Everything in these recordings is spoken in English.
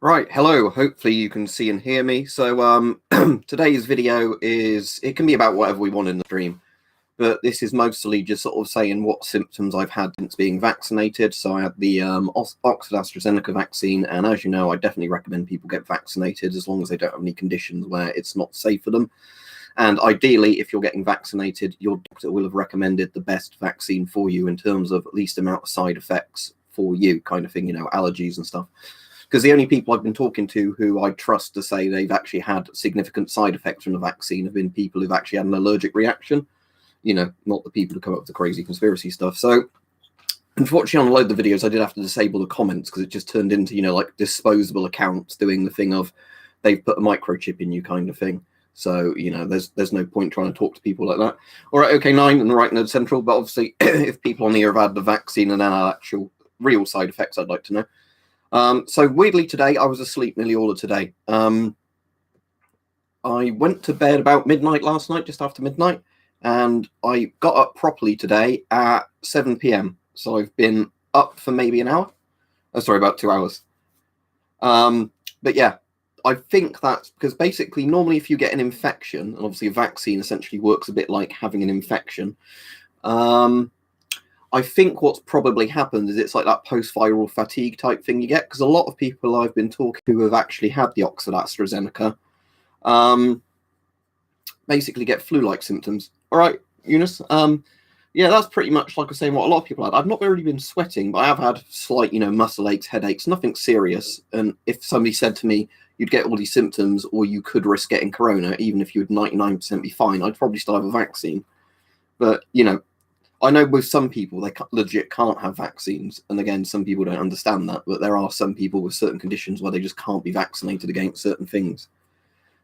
Right, hello. Hopefully you can see and hear me. So today's video it can be about whatever we want in the stream, but this is mostly just sort of saying what symptoms I've had since being vaccinated. So I had the Oxford AstraZeneca vaccine, and as you know, I definitely recommend people get vaccinated as long as they don't have any conditions where it's not safe for them. And ideally, if you're getting vaccinated, your doctor will have recommended the best vaccine for you in terms of least amount of side effects for you, kind of thing, allergies and stuff. Because the only people I've been talking to who I trust to say they've actually had significant side effects from the vaccine have been people who've actually had an allergic reaction, not the people who come up with the crazy conspiracy stuff. So unfortunately, on a load of the videos, I did have to disable the comments because it just turned into, like disposable accounts doing the thing of they've put a microchip in you kind of thing. So, there's no point trying to talk to people like that. All right, okay, 9 and the right node central. But obviously, if people on here have had the vaccine and had actual real side effects, I'd like to know. So weirdly today, I was asleep nearly all of today. I went to bed about midnight last night, just after midnight, and I got up properly today at 7 p.m. So I've been up for maybe an hour. Oh, sorry, about 2 hours. But yeah, I think that's because basically normally if you get an infection, and obviously a vaccine essentially works a bit like having an infection, I think what's probably happened is it's like that post-viral fatigue type thing you get, because a lot of people I've been talking to who have actually had the Oxford AstraZeneca basically get flu-like symptoms. All right, Eunice? Yeah, that's pretty much like I say what a lot of people had. I've not really been sweating, but I have had slight, muscle aches, headaches, nothing serious. And if somebody said to me, you'd get all these symptoms or you could risk getting corona, even if you would 99% be fine, I'd probably still have a vaccine. But, I know with some people, they legit can't have vaccines. And again, some people don't understand that. But there are some people with certain conditions where they just can't be vaccinated against certain things.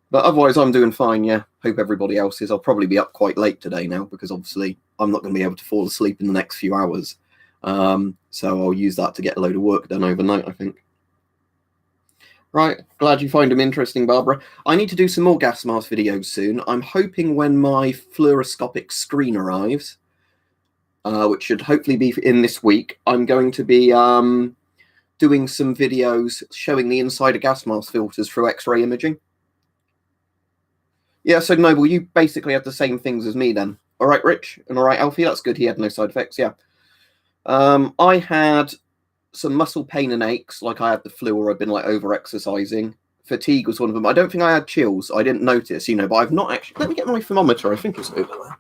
But otherwise, I'm doing fine, yeah. Hope everybody else is. I'll probably be up quite late today now because obviously I'm not going to be able to fall asleep in the next few hours. So I'll use that to get a load of work done overnight, I think. Right, glad you find them interesting, Barbara. I need to do some more gas mask videos soon. I'm hoping when my fluoroscopic screen arrives, which should hopefully be in this week, I'm going to be doing some videos showing the inside of gas mask filters through X-ray imaging. Yeah, so Noble, you basically have the same things as me then. All right, Rich, and all right, Alfie, that's good. He had no side effects, yeah. I had some muscle pain and aches, like I had the flu or I've been like over-exercising. Fatigue was one of them. I don't think I had chills. I didn't notice, but I've not actually... Let me get my thermometer. I think it's over there.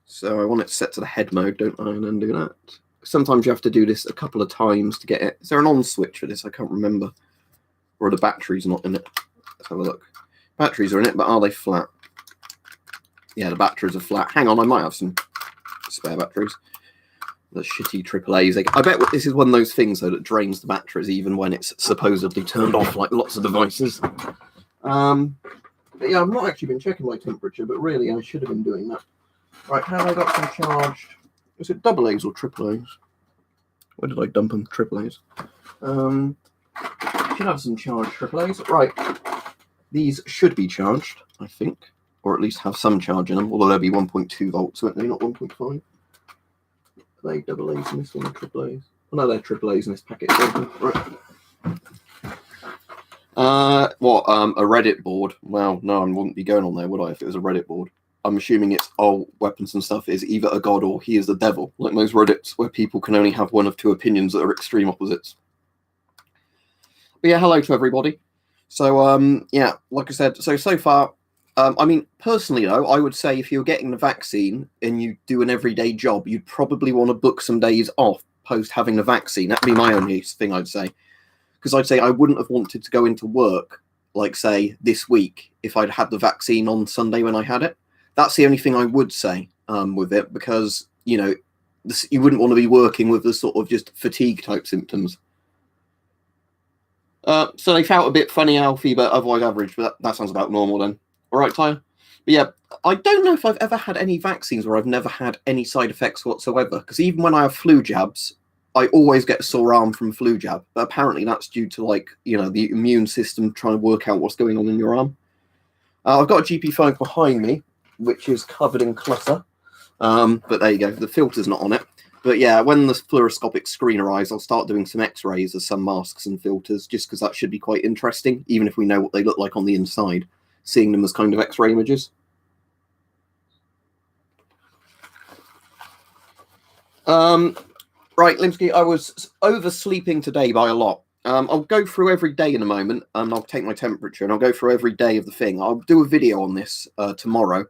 So I want it set to the head mode, don't I? And then do that. Sometimes you have to do this a couple of times to get it. Is there an on switch for this? I can't remember. Or are the batteries not in it? Let's have a look. Batteries are in it, but are they flat? Yeah, the batteries are flat. Hang on, I might have some spare batteries. The shitty AAAs. I bet this is one of those things, though, that drains the batteries even when it's supposedly turned off, like lots of devices. But yeah, I've not actually been checking my temperature, but really I should have been doing that. Right, have I got some charged? Is it double A's or triple A's? Where did I dump them? Triple A's. Should have some charged triple A's. Right, these should be charged, I think, or at least have some charge in them. Although they'll be 1.2 volts, won't they? Not 1.5. Are they double A's in this one or triple A's? Oh no, they're triple A's in this packet. Right. A Reddit board? Well, no, I wouldn't be going on there, would I, if it was a Reddit board? I'm assuming it's weapons and stuff is either a god or he is the devil, like most Reddits where people can only have one of two opinions that are extreme opposites. But yeah, hello to everybody. So yeah, like I said, so far, I mean, personally though, I would say if you're getting the vaccine and you do an everyday job, you'd probably want to book some days off post having the vaccine. That'd be my only thing I'd say. Because I'd say I wouldn't have wanted to go into work, like, say, this week if I'd had the vaccine on Sunday when I had it. That's the only thing I would say with it, because, you wouldn't want to be working with the sort of just fatigue-type symptoms. So they felt a bit funny, Alfie, but otherwise average. But that sounds about normal then. All right, Tyler? But yeah, I don't know if I've ever had any vaccines where I've never had any side effects whatsoever. Because even when I have flu jabs, I always get a sore arm from flu jab, but apparently that's due to, like, the immune system trying to work out what's going on in your arm. I've got a GP5 behind me, which is covered in clutter. But there you go. The filter's not on it. But yeah, when the fluoroscopic screen arrives, I'll start doing some X-rays of some masks and filters, just because that should be quite interesting, even if we know what they look like on the inside, seeing them as kind of X-ray images. Right, Limsky, I was oversleeping today by a lot. I'll go through every day in a moment, and I'll take my temperature, and I'll go through every day of the thing. I'll do a video on this tomorrow,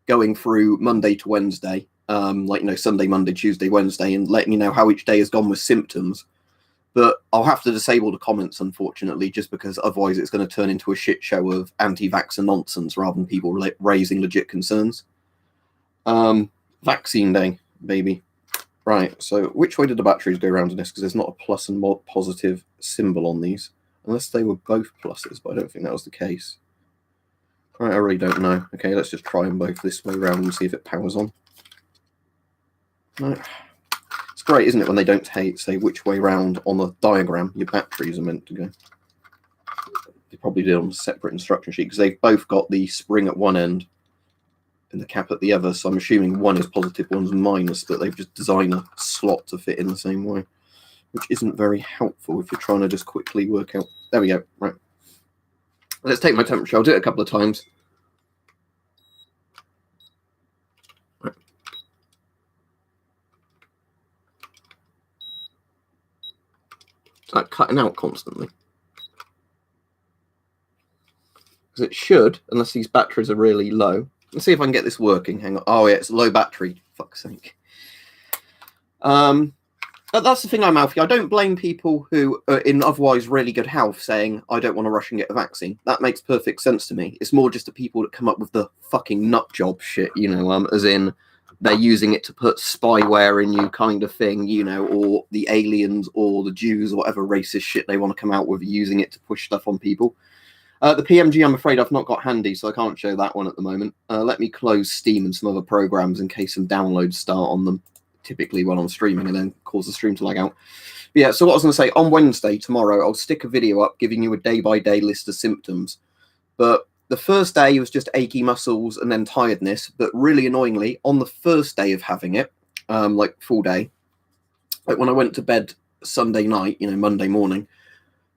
going through Monday to Wednesday, like, you know, Sunday, Monday, Tuesday, Wednesday, and letting you know how each day has gone with symptoms. But I'll have to disable the comments, unfortunately, just because otherwise it's going to turn into a shit show of anti-vaxxer nonsense rather than people raising legit concerns. Vaccine day, baby. Right, so which way did the batteries go around in this? Because there's not a plus and more positive symbol on these. Unless they were both pluses, but I don't think that was the case. Right, I really don't know. Okay, let's just try them both this way around and see if it powers on. No. It's great, isn't it, when they don't say which way round on the diagram your batteries are meant to go. They probably did on a separate instruction sheet, because they've both got the spring at one end and the cap at the other, so I'm assuming one is positive, one's minus, but they've just designed a slot to fit in the same way, which isn't very helpful if you're trying to just quickly work out. There we go. Right. Let's take my temperature. I'll do it a couple of times. Right. Is that cutting out constantly? Because it should, unless these batteries are really low. Let's see if I can get this working. Hang on. Oh, yeah, it's low battery. Fuck's sake. But that's the thing, I'm Alfie. I don't blame people who are in otherwise really good health saying, I don't want to rush and get a vaccine. That makes perfect sense to me. It's more just the people that come up with the fucking nut job shit, you know, as in they're using it to put spyware in you kind of thing, you know, or the aliens or the Jews or whatever racist shit they want to come out with, using it to push stuff on people. The PMG, I'm afraid I've not got handy, so I can't show that one at the moment. Let me close Steam and some other programs in case some downloads start on them, typically when I'm streaming, and then cause the stream to lag out. But yeah, so what I was going to say, on Wednesday, tomorrow, I'll stick a video up giving you a day-by-day list of symptoms. But the first day was just achy muscles and then tiredness, but really annoyingly, on the first day of having it, like full day, like when I went to bed Sunday night, you know, Monday morning,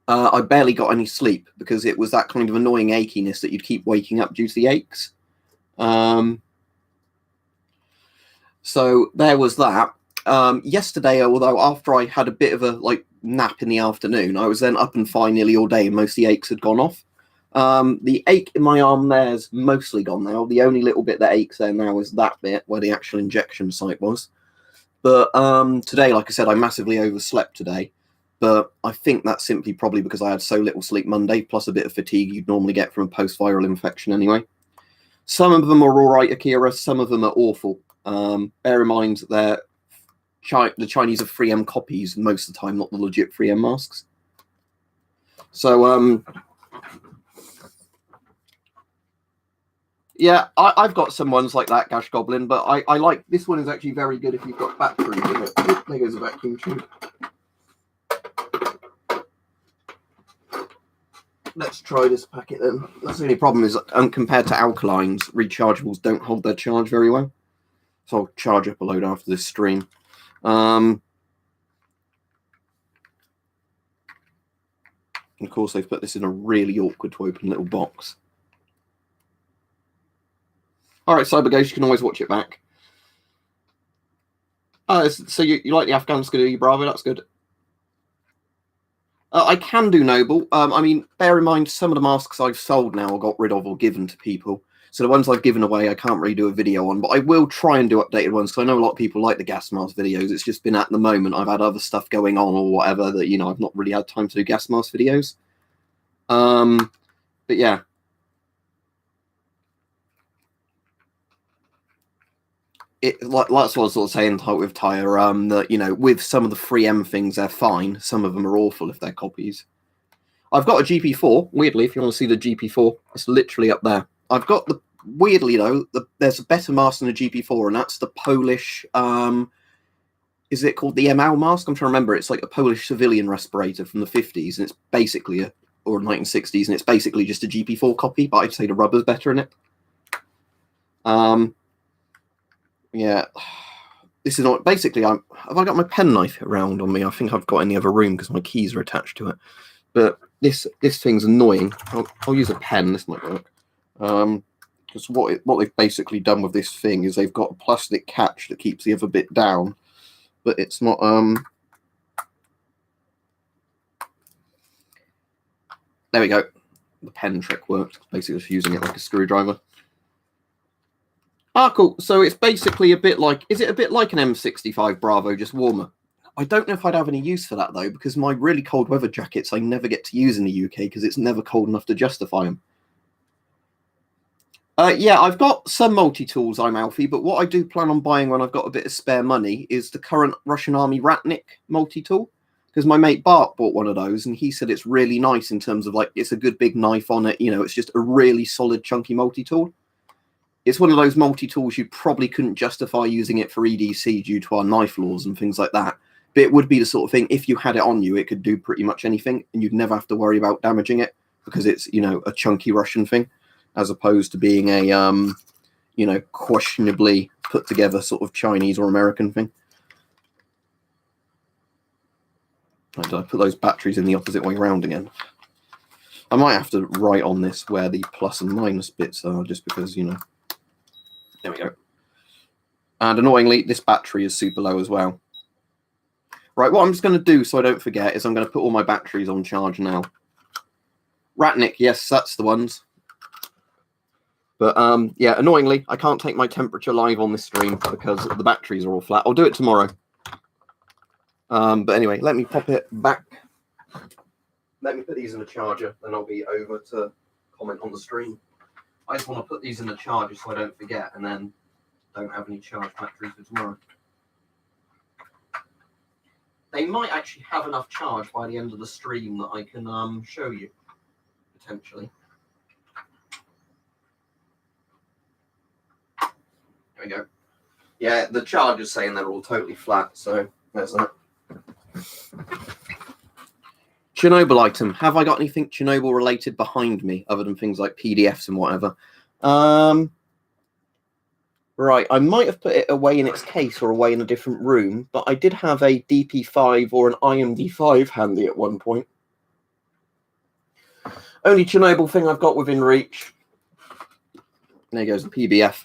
I barely got any sleep because it was that kind of annoying achiness that you'd keep waking up due to the aches. So there was that. Yesterday, although after I had a bit of a nap in the afternoon, I was then up and fine nearly all day and most of the aches had gone off. The ache in my arm there's mostly gone now. The only little bit that aches there now is that bit where the actual injection site was. But today, like I said, I massively overslept today. But I think that's simply probably because I had so little sleep Monday, plus a bit of fatigue you'd normally get from a post-viral infection anyway. Some of them are all right, Akira. Some of them are awful. Bear in mind that the Chinese are 3M copies most of the time, not the legit 3M masks. So, yeah, I've got some ones like that, Gash Goblin, but I like this one is actually very good if you've got batteries in it. Oop, there goes the vacuum tube. Let's try this packet then. That's the only problem is compared to alkalines, rechargeables don't hold their charge very well. So I'll charge up a load after this stream. And of course, they've put this in a really awkward to open little box. All right, Cyberghost, you can always watch it back. So you like the Afghan Skadoo, Bravo? That's good. I can do Noble. I mean, bear in mind, some of the masks I've sold now or got rid of or given to people. So the ones I've given away, I can't really do a video on. But I will try and do updated ones, because I know a lot of people like the gas mask videos. It's just been at the moment, I've had other stuff going on or whatever that, you know, I've not really had time to do gas mask videos. But yeah. That's what I was sort of saying with Tyre, that, you know, with some of the 3M things, they're fine. Some of them are awful if they're copies. I've got a GP4. Weirdly, if you want to see the GP4, it's literally up there. I've got the, weirdly though, there's a better mask than a GP4, and that's the Polish, is it called the ML mask? I'm trying to remember. It's like a Polish civilian respirator from the 50s, and it's basically or 1960s, and it's basically just a GP4 copy, but I'd say the rubber's better in it. Yeah. This is not basically. Have I got my penknife around on me? I think I've got in the other room because my keys are attached to it. But this thing's annoying. I'll use a pen. This might work. Because what they've basically done with this thing is they've got a plastic catch that keeps the other bit down, but it's not. There we go. The pen trick worked. Basically, just using it like a screwdriver. Ah, cool. So it's basically a bit like, is it a bit like an M65 Bravo, just warmer? I don't know if I'd have any use for that, though, because my really cold weather jackets I never get to use in the UK because it's never cold enough to justify them. Yeah, I've got some multi-tools, I'm Alfie, but what I do plan on buying when I've got a bit of spare money is the current Russian Army Ratnik multi-tool, because my mate Bart bought one of those, and he said it's really nice in terms of, like, it's a good big knife on it, you know, it's just a really solid, chunky multi-tool. It's one of those multi-tools you probably couldn't justify using it for EDC due to our knife laws and things like that. But it would be the sort of thing, if you had it on you, it could do pretty much anything, and you'd never have to worry about damaging it, because it's, you know, a chunky Russian thing, as opposed to being a, you know, questionably put together sort of Chinese or American thing. Did I put those batteries in the opposite way round again? I might have to write on this where the plus and minus bits are, just because, you know. There we go. And annoyingly, this battery is super low as well. Right, what I'm just going to do so I don't forget is I'm going to put all my batteries on charge now. Ratnik, yes, that's the ones. But yeah, annoyingly, I can't take my temperature live on this stream because the batteries are all flat. I'll do it tomorrow. But anyway, let me pop it back. Let me put these in the charger, then I'll be over to comment on the stream. I just want to put these in the charger so I don't forget, and then don't have any charged batteries for tomorrow. They might actually have enough charge by the end of the stream that I can show you, potentially. There we go. Yeah, the charger's saying they're all totally flat, so there's that. Chernobyl item. Have I got anything Chernobyl related behind me other than things like PDFs and whatever? Right, I might have put it away in its case or away in a different room, but I did have a DP5 or an IMD5 handy at one point. Only Chernobyl thing I've got within reach. There goes the PBF.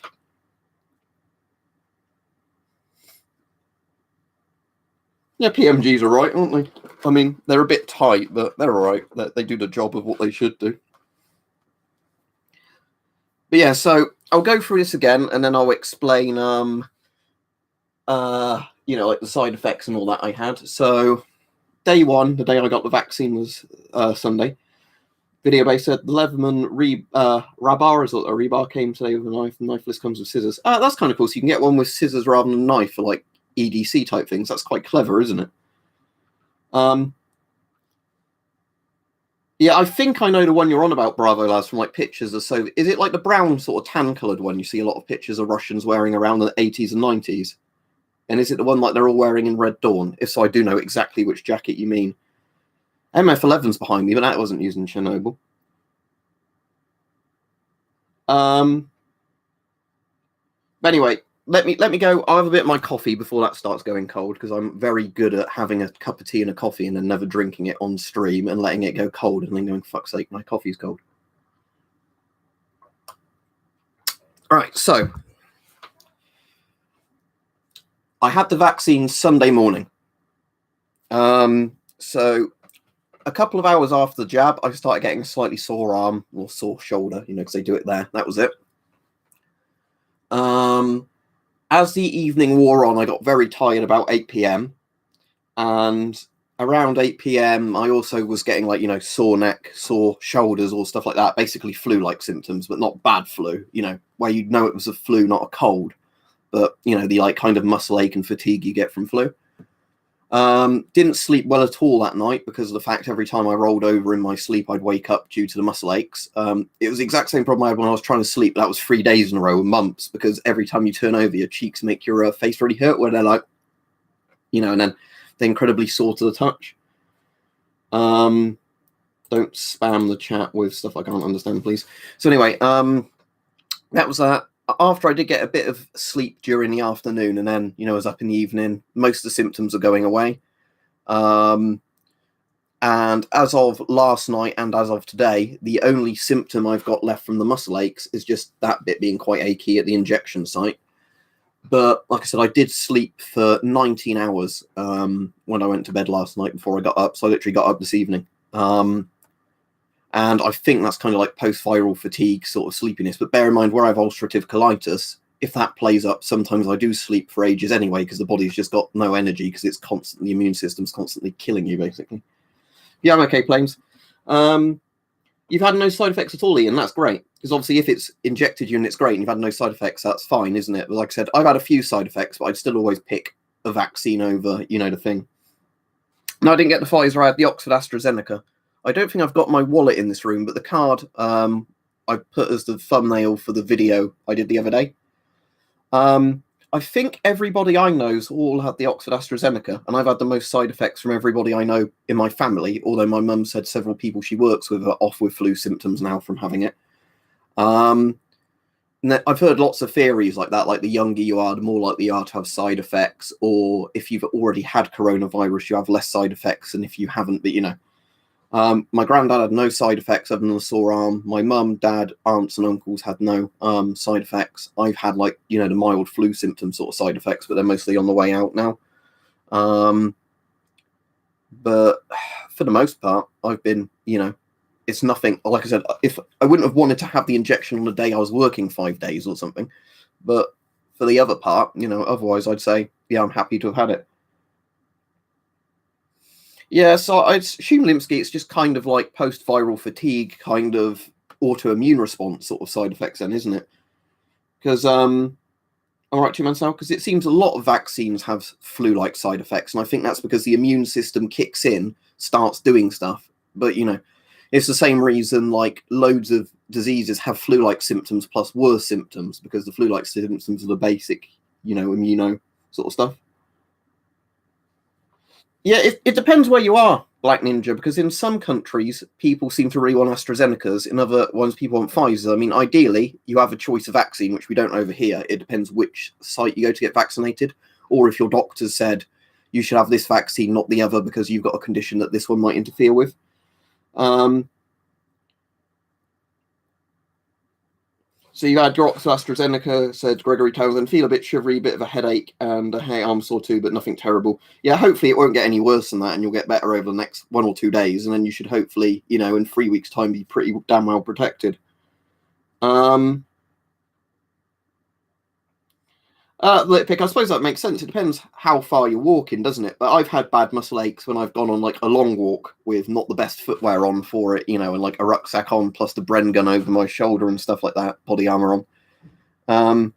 Yeah, PMGs are right, aren't they? I mean, they're a bit tight, but they're all right. They do the job of what they should do. But yeah, so I'll go through this again, and then I'll explain, you know, like the side effects and all that I had. So day one, the day I got the vaccine was Sunday. Video base said the Leatherman rebar came today with a knife. The knifeless comes with scissors. That's kind of cool. So you can get one with scissors rather than a knife for like EDC type things. That's quite clever, isn't it? Yeah, I think I know the one you're on about, Bravo lads, from like pictures or so. Is it like the brown sort of tan coloured one you see a lot of pictures of Russians wearing around the 80s and 90s? And is it the one like they're all wearing in Red Dawn? If so, I do know exactly which jacket you mean. MF11's behind me, but that wasn't used in Chernobyl. But anyway, let me go. I'll have a bit of my coffee before that starts going cold, because I'm very good at having a cup of tea and a coffee and then never drinking it on stream and letting it go cold and then going, fuck's sake, my coffee's cold. All right, so I had the vaccine Sunday morning. So a couple of hours after the jab, I started getting a slightly sore arm or sore shoulder, you know, because they do it there. That was it. As the evening wore on, I got very tired about 8 p.m. And around 8 p.m., I also was getting like, you know, sore neck, sore shoulders or stuff like that. Basically flu-like symptoms, but not bad flu, you know, where you'd know it was a flu, not a cold. But, you know, the like kind of muscle ache and fatigue you get from flu. Didn't sleep well at all that night because of the fact every time I rolled over in my sleep, I'd wake up due to the muscle aches. It was the exact same problem I had when I was trying to sleep. That was 3 days in a row with mumps, because every time you turn over, your cheeks make your face really hurt, where they're like, you know, and then they're incredibly sore to the touch. Don't spam the chat with stuff I can't understand, please. So anyway, that was that. after I did get a bit of sleep during the afternoon, and then, I was up in the evening, most of the symptoms are going away. And as of last night and as of today, the only symptom I've got left from the muscle aches is just that bit being quite achy at the injection site. But like I said, I did sleep for 19 hours when I went to bed last night before I got up. So I literally got up this evening. And I think that's kind of like post-viral fatigue sort of sleepiness. But bear in mind, where I have ulcerative colitis, if that plays up, sometimes I do sleep for ages anyway, because the body's just got no energy, because it's constantly, the immune system's constantly killing you, basically. Yeah, I'm okay, Plains. You've had no side effects at all, Ian. That's great. Because obviously if it's injected you and it's great and you've had no side effects, that's fine, isn't it? But like I said, I've had a few side effects, but I'd still always pick a vaccine over, the thing. No, I didn't get the Pfizer. I had the Oxford AstraZeneca. I don't think I've got my wallet in this room, but the card I put as the thumbnail for the video I did the other day. I think everybody I know's all had the Oxford AstraZeneca, and I've had the most side effects from everybody I know in my family, although my mum said several people she works with are off with flu symptoms now from having it. I've heard lots of theories like that, like the younger you are, the more likely you are to have side effects, or if you've already had coronavirus, you have less side effects than if you haven't, but my granddad had no side effects other than a sore arm. My mum, dad, aunts and uncles had no side effects. I've had the mild flu symptom sort of side effects, but they're mostly on the way out now. But for the most part, I've been, it's nothing. Like I said, if I wouldn't have wanted to have the injection on the day I was working 5 days or something, but for the other part, otherwise I'd say, yeah, I'm happy to have had it. Yeah, so I'd assume Linsky, it's just kind of like post-viral fatigue, kind of autoimmune response sort of side effects then, isn't it? Because, all right, two months now, because it seems a lot of vaccines have flu-like side effects, and I think that's because the immune system kicks in, starts doing stuff. But, it's the same reason, like, loads of diseases have flu-like symptoms plus worse symptoms, because the flu-like symptoms are the basic, immuno sort of stuff. Yeah, it depends where you are, Black Ninja, because in some countries, people seem to really want AstraZeneca's. In other ones, people want Pfizer. I mean, ideally, you have a choice of vaccine, which we don't over here. It depends which site you go to get vaccinated, or if your doctor said you should have this vaccine, not the other, because you've got a condition that this one might interfere with. So you had your AstraZeneca, said Gregory Townsend, feel a bit shivery, bit of a headache, and a arm sore too, but nothing terrible. Yeah, hopefully it won't get any worse than that, and you'll get better over the next 1 or 2 days, and then you should hopefully, in 3 weeks' time, be pretty damn well protected. Pick, I suppose that makes sense. It depends how far you're walking, doesn't it? But I've had bad muscle aches when I've gone on like a long walk with not the best footwear on for it, and like a rucksack on plus the Bren gun over my shoulder and stuff like that, body armor on.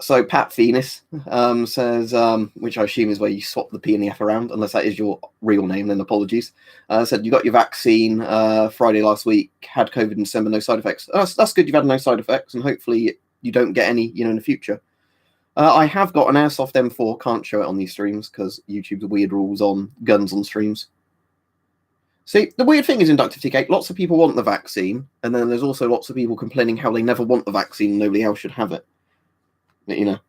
So Pat Venus says, which I assume is where you swap the P and the F around, unless that is your real name, then apologies. Said you got your vaccine Friday last week, had COVID in December, no side effects. That's good. You've had no side effects, and hopefully you don't get any, in the future. I have got an Airsoft M4. Can't show it on these streams because YouTube's weird rules on guns on streams. See, the weird thing is Inductive TK, lots of people want the vaccine, and then there's also lots of people complaining how they never want the vaccine and nobody else should have it. But,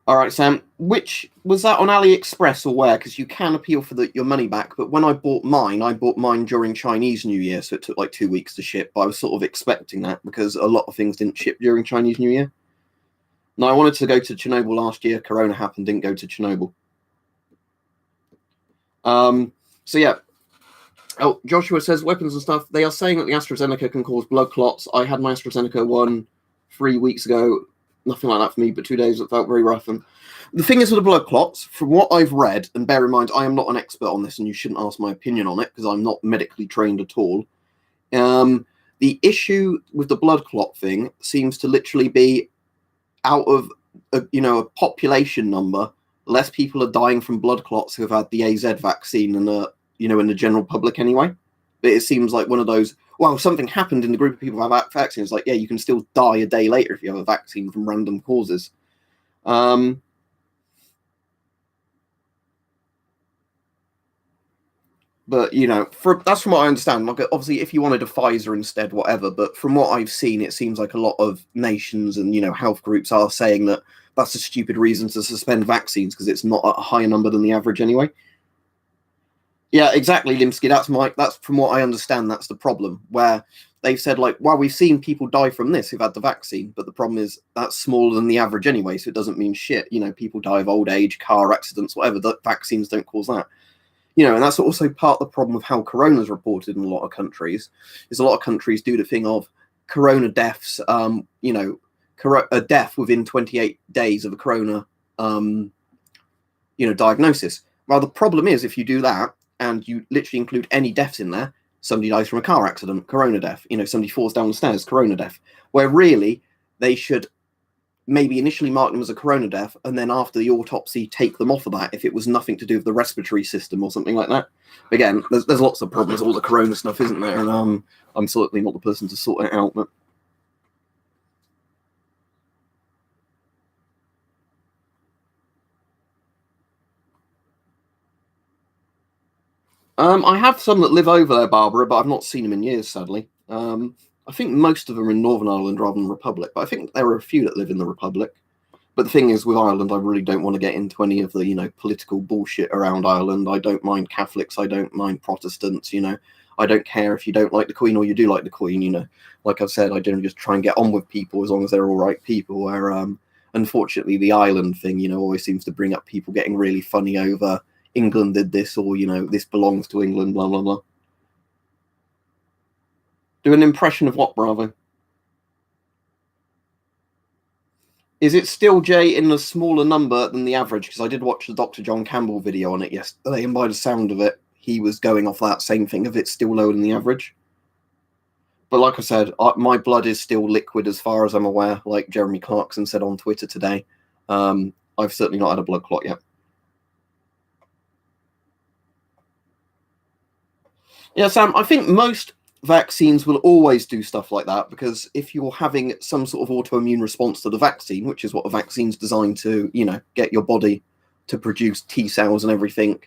All right, Sam, which was that on AliExpress or where? Because you can appeal for your money back. But when I bought mine during Chinese New Year, so it took like 2 weeks to ship. But I was sort of expecting that because a lot of things didn't ship during Chinese New Year. No, I wanted to go to Chernobyl last year. Corona happened, didn't go to Chernobyl. So yeah. Oh, Joshua says weapons and stuff. They are saying that the AstraZeneca can cause blood clots. I had my AstraZeneca one 3 weeks ago. Nothing like that for me, but 2 days it felt very rough. And the thing is with the blood clots, from what I've read, and bear in mind, I am not an expert on this, and you shouldn't ask my opinion on it because I'm not medically trained at all. The issue with the blood clot thing seems to literally be out of a population number, less people are dying from blood clots who have had the AZ vaccine than in the general public anyway. But it seems like one of those, well, something happened in the group of people who have vaccines. Like, yeah, you can still die a day later if you have a vaccine from random causes. But, that's from what I understand. Like, obviously, if you wanted a Pfizer instead, whatever. But from what I've seen, it seems like a lot of nations and, health groups are saying that that's a stupid reason to suspend vaccines because it's not a higher number than the average anyway. Yeah, exactly, Limsky. That's from what I understand, that's the problem, where they've said, like, well, we've seen people die from this who've had the vaccine, but the problem is that's smaller than the average anyway, so it doesn't mean shit. People die of old age, car accidents, whatever. The vaccines don't cause that. And that's also part of the problem of how corona's reported in a lot of countries, is a lot of countries do the thing of corona deaths, a death within 28 days of a corona, diagnosis. Well, the problem is if you do that and you literally include any deaths in there, somebody dies from a car accident, corona death, somebody falls down the stairs, corona death, where really they should maybe initially mark them as a corona death and then after the autopsy take them off of that if it was nothing to do with the respiratory system or something like that. Again, there's lots of problems, all the corona stuff, isn't there? And I'm certainly not the person to sort it out, but I have some that live over there, Barbara, but I've not seen them in years, sadly. I think most of them are in Northern Ireland rather than the Republic, but I think there are a few that live in the Republic. But the thing is, with Ireland, I really don't want to get into any of the, political bullshit around Ireland. I don't mind Catholics. I don't mind Protestants. I don't care if you don't like the Queen or you do like the Queen. Like I've said, I generally just try and get on with people as long as they're all right people. Where, unfortunately, the Ireland thing, always seems to bring up people getting really funny over England did this or, this belongs to England, blah, blah, blah. Do an impression of what, Bravo? Is it still, Jay, in a smaller number than the average? Because I did watch the Dr. John Campbell video on it yesterday, and by the sound of it, he was going off that same thing of it's still lower than the average. But like I said, my blood is still liquid as far as I'm aware, like Jeremy Clarkson said on Twitter today. I've certainly not had a blood clot yet. Yeah, Sam, I think most vaccines will always do stuff like that because if you're having some sort of autoimmune response to the vaccine, which is what a vaccine's designed to, get your body to produce T cells and everything,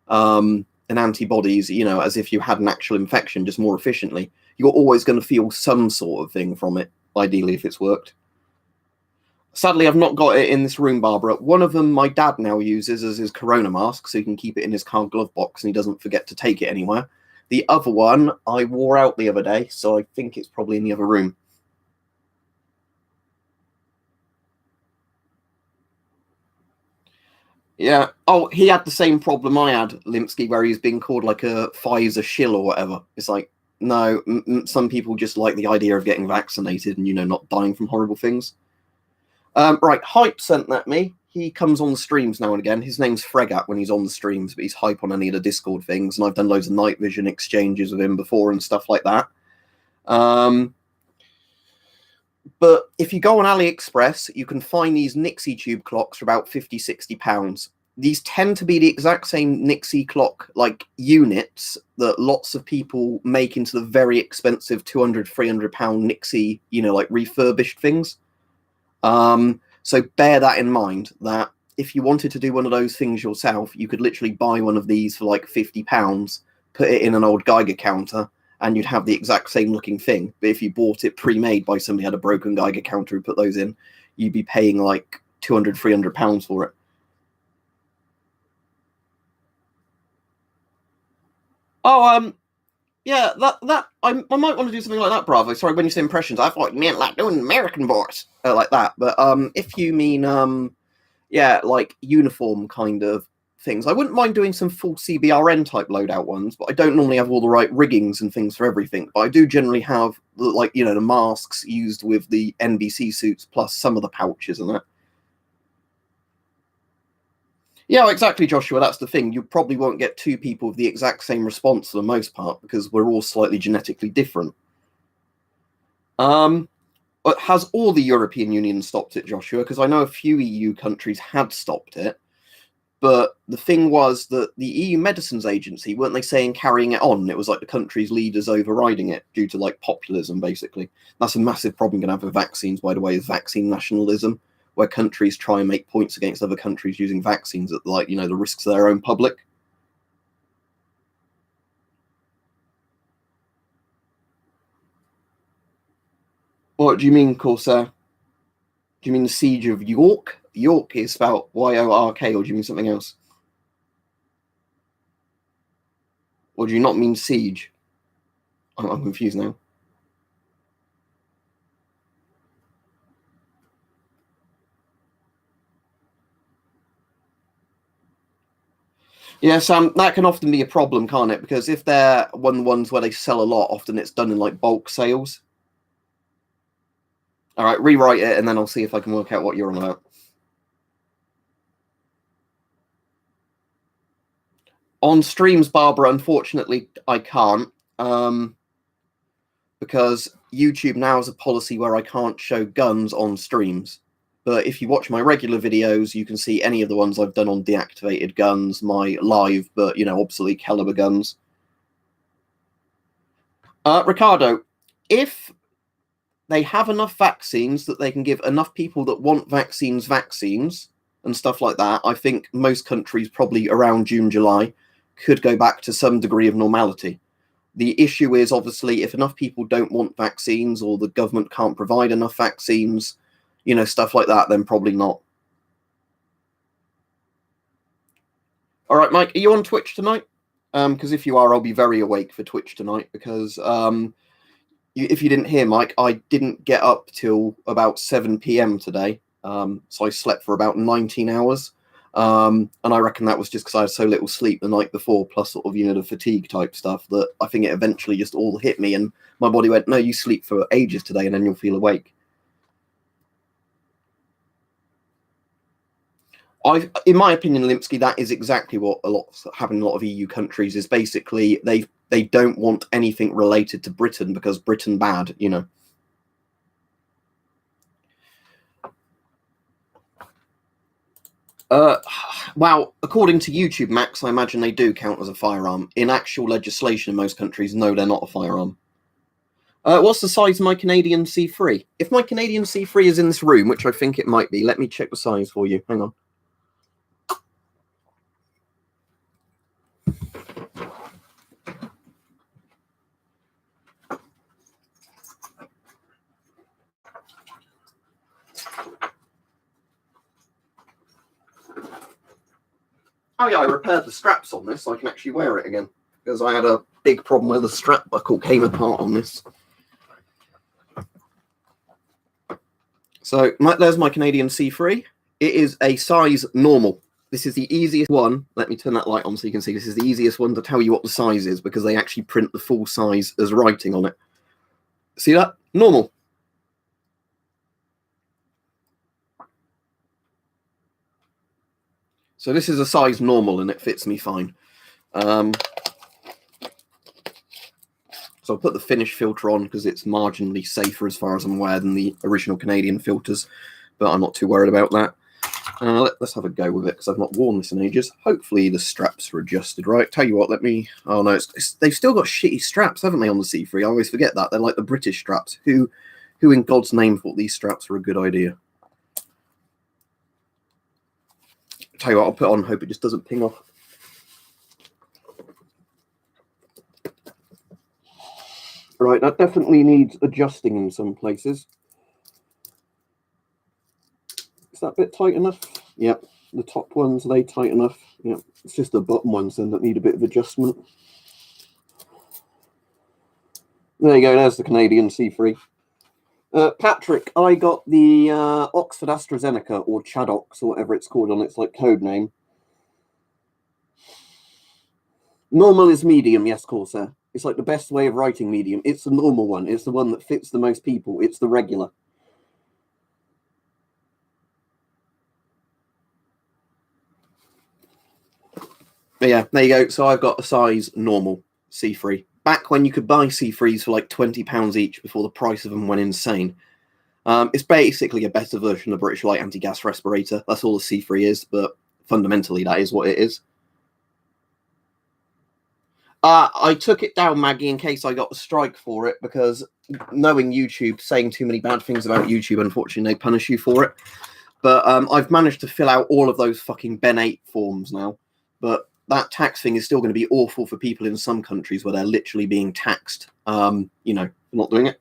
and antibodies, as if you had an actual infection, just more efficiently, you're always going to feel some sort of thing from it, ideally, if it's worked. Sadly, I've not got it in this room, Barbara. One of them my dad now uses as his corona mask, so he can keep it in his car glove box and he doesn't forget to take it anywhere. The other one I wore out the other day, so I think it's probably in the other room. Yeah. Oh, he had the same problem I had, Limsky, where he's being called like a Pfizer shill or whatever. It's like, no, some people just like the idea of getting vaccinated and, not dying from horrible things. Right, Hype sent that me. He comes on the streams now and again. His name's Fregat when he's on the streams, but he's Hype on any of the Discord things. And I've done loads of night vision exchanges with him before and stuff like that. But if you go on AliExpress, you can find these Nixie tube clocks for about £50-60. These tend to be the exact same Nixie clock units that lots of people make into the very expensive £200-300 Nixie, refurbished things. So bear that in mind, that if you wanted to do one of those things yourself, you could literally buy one of these for £50, put it in an old Geiger counter, and you'd have the exact same looking thing. But if you bought it pre-made by somebody who had a broken Geiger counter who put those in, you'd be paying £200-300 for it. Oh, yeah, that I might want to do something like that, Bravo. Sorry, when you say impressions, I thought you meant like doing American voice, like that. But if you mean yeah, like uniform kind of things, I wouldn't mind doing some full CBRN type loadout ones. But I don't normally have all the right riggings and things for everything. But I do generally have the masks used with the NBC suits plus some of the pouches and that. Yeah, exactly, Joshua. That's the thing. You probably won't get two people with the exact same response for the most part because we're all slightly genetically different. But has all the European Union stopped it, Joshua? Because I know a few EU countries had stopped it. But the thing was that the EU Medicines Agency, weren't they saying carrying it on? It was like the country's leaders overriding it due to populism, basically. That's a massive problem going to have with vaccines, by the way, is vaccine nationalism, where countries try and make points against other countries using vaccines at the risks of their own public. What do you mean, Corsair? Do you mean the Siege of York? York is spelled Y-O-R-K, or do you mean something else? Or do you not mean siege? I'm confused now. Yeah, Sam, that can often be a problem, can't it? Because if they're ones where they sell a lot, often it's done in like bulk sales. All right, rewrite it, and then I'll see if I can work out what you're on about. On streams, Barbara, unfortunately, I can't. Because YouTube now has a policy where I can't show guns on streams. But if you watch my regular videos, you can see any of the ones I've done on deactivated guns, my live, but, obsolete caliber guns. Ricardo, if they have enough vaccines that they can give enough people that want vaccines and stuff like that, I think most countries probably around June, July could go back to some degree of normality. The issue is, obviously, if enough people don't want vaccines or the government can't provide enough vaccines, stuff like that, then probably not. All right, Mike, are you on Twitch tonight? Because if you are, I'll be very awake for Twitch tonight, because if you didn't hear, Mike, I didn't get up till about 7 p.m. today, so I slept for about 19 hours. And I reckon that was just because I had so little sleep the night before, plus sort of, the fatigue type stuff, that I think it eventually just all hit me, and my body went, no, you sleep for ages today and then you'll feel awake. In my opinion, Limpsky, that is exactly what happened in a lot of EU countries, is basically they don't want anything related to Britain because Britain bad, Well, according to YouTube, Max, I imagine they do count as a firearm. In actual legislation in most countries, no, they're not a firearm. What's the size of my Canadian C3? If my Canadian C3 is in this room, which I think it might be, let me check the size for you. Hang on. Oh yeah, I repaired the straps on this so I can actually wear it again, because I had a big problem where the strap buckle came apart on this. So there's my Canadian C3. It is a size normal. This is the easiest one. Let me turn that light on so you can see. This is the easiest one to tell you what the size is, because they actually print the full size as writing on it. See that? Normal. So this is a size normal, and it fits me fine. So I'll put the finish filter on because it's marginally safer as far as I'm aware than the original Canadian filters, but I'm not too worried about that. Let's have a go with it, because I've not worn this in ages. Hopefully the straps are adjusted right. Tell you what, oh no, they've still got shitty straps, haven't they, on the C3? I always forget that. They're like the British straps. Who in God's name thought these straps were a good idea? Tell you what, I'll put on, hope it just doesn't ping off. Right, that definitely needs adjusting in some places. Is that bit tight enough? Yep. The top ones, are they tight enough? Yep. It's just the bottom ones then that need a bit of adjustment. There you go, there's the Canadian C3. Patrick, I got the Oxford AstraZeneca, or Chadox, or whatever it's called on its code name. Normal is medium, yes, Corsair. It's like the best way of writing medium. It's the normal one. It's the one that fits the most people. It's the regular. But yeah, there you go. So I've got a size normal C3. Back when you could buy C3s for like £20 each before the price of them went insane. It's basically a better version of the British Light anti-gas respirator. That's all the C3 is, but fundamentally that is what it is. I took it down, Maggie, in case I got a strike for it, because knowing YouTube, saying too many bad things about YouTube, unfortunately, they punish you for it. But I've managed to fill out all of those fucking Ben 8 forms now. But that tax thing is still going to be awful for people in some countries where they're literally being taxed, for not doing it.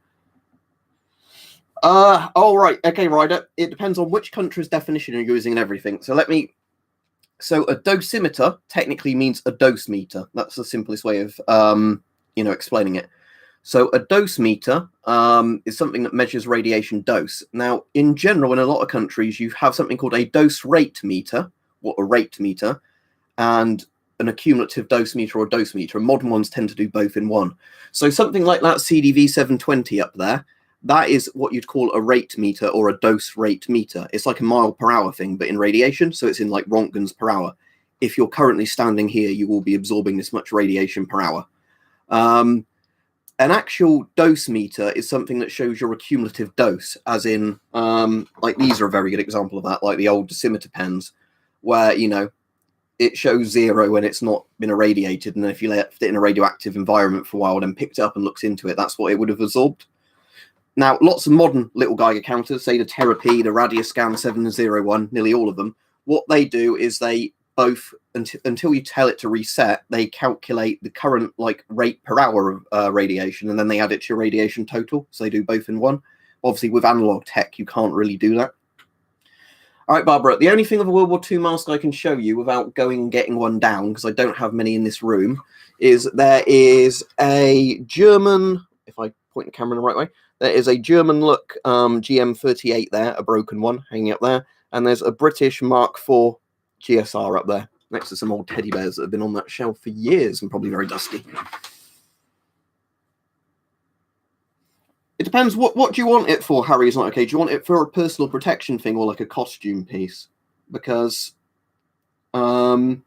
All right. Okay, Ryder. It depends on which country's definition you're using and everything. So So a dosimeter technically means a dose meter. That's the simplest way of, explaining it. So a dose meter is something that measures radiation dose. Now, in general, in a lot of countries, you have something called a dose rate meter, or a rate meter, and an accumulative dose meter or dose meter. And modern ones tend to do both in one. So something like that CDV 720 up there, that is what you'd call a rate meter or a dose rate meter. It's like a mile per hour thing, but in radiation. So it's in like rontgens per hour. If you're currently standing here, you will be absorbing this much radiation per hour. An actual dose meter is something that shows your accumulative dose, as in, like these are a very good example of that, like the old dosimeter pens, where, it shows 0 when it's not been irradiated. And then if you left it in a radioactive environment for a while, then picked it up and looks into it, that's what it would have absorbed. Now, lots of modern little Geiger counters, say the Therapy, the Radioscan 701, nearly all of them, what they do is they both, until you tell it to reset, they calculate the current rate per hour of radiation, and then they add it to your radiation total. So they do both in one. Obviously, with analog tech, you can't really do that. All right, Barbara, the only thing of a World War II mask I can show you without going and getting one down, because I don't have many in this room, is there is a German, if I point the camera in the right way, there is a German look GM38 there, a broken one hanging up there, and there's a British Mark IV GSR up there, next to some old teddy bears that have been on that shelf for years and probably very dusty. It depends. What do you want it for, Harry? Is not okay. Do you want it for a personal protection thing or like a costume piece? Because I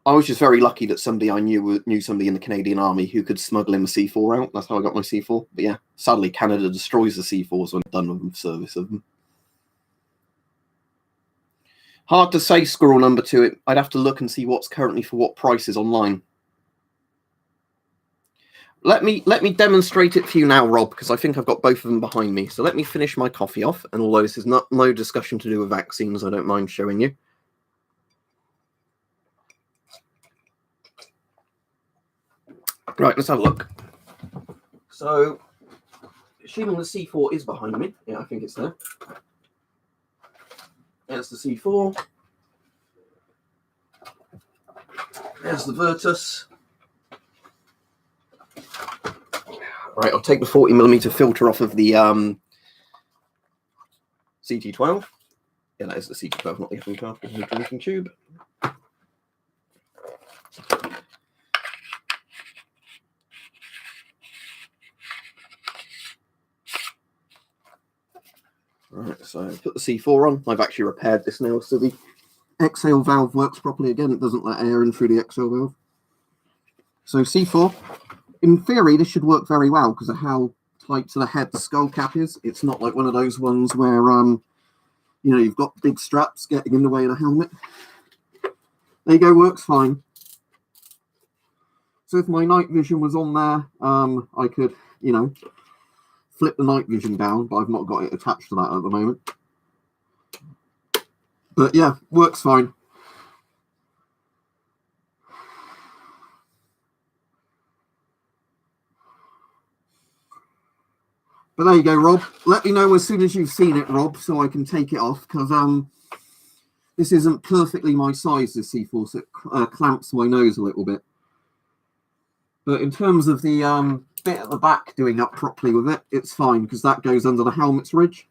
was just very lucky that somebody I knew somebody in the Canadian Army who could smuggle in a C4 out. That's how I got my C4. But yeah, sadly, Canada destroys the C4s when done with the service of them. Hard to say, squirrel number 2. I'd have to look and see what's currently for what prices online. Let me demonstrate it for you now, Rob, because I think I've got both of them behind me. So let me finish my coffee off, and although this is no discussion to do with vaccines, I don't mind showing you. Right, let's have a look. So, assuming the C4 is behind me, yeah, I think it's there. There's the C4. There's the Virtus. Right, I'll take the 40mm filter off of the CT12. Yeah, that is the CT12, not the FM12, because it's a drinking tube. Right, so put the C4 on. I've actually repaired this now, so the exhale valve works properly again. It doesn't let air in through the exhale valve. So C4. In theory, this should work very well because of how tight to the head the skull cap is. It's not like one of those ones where, you've got big straps getting in the way of the helmet. There you go, works fine. So if my night vision was on there, I could, flip the night vision down, but I've not got it attached to that at the moment. But yeah, works fine. But there you go, Rob. Let me know as soon as you've seen it, Rob, so I can take it off, because this isn't perfectly my size, this C4, so it clamps my nose a little bit. But in terms of the bit at the back doing up properly with it, it's fine, because that goes under the helmet's ridge.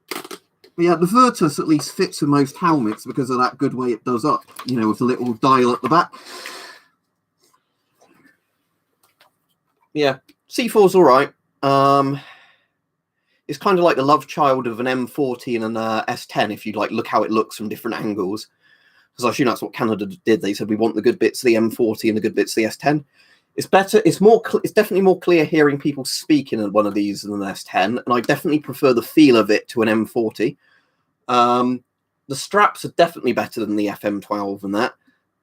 But yeah, the Virtus at least fits in most helmets because of that good way it does up, with the little dial at the back. Yeah, C4's all right. It's kind of like the love child of an M40 and an S10 if you look how it looks from different angles. Because I assume that's what Canada did. They said we want the good bits of the M40 and the good bits of the S10. It's better. It's definitely more clear hearing people speak in one of these than an S10, and I definitely prefer the feel of it to an M40. The straps are definitely better than the FM12 and that.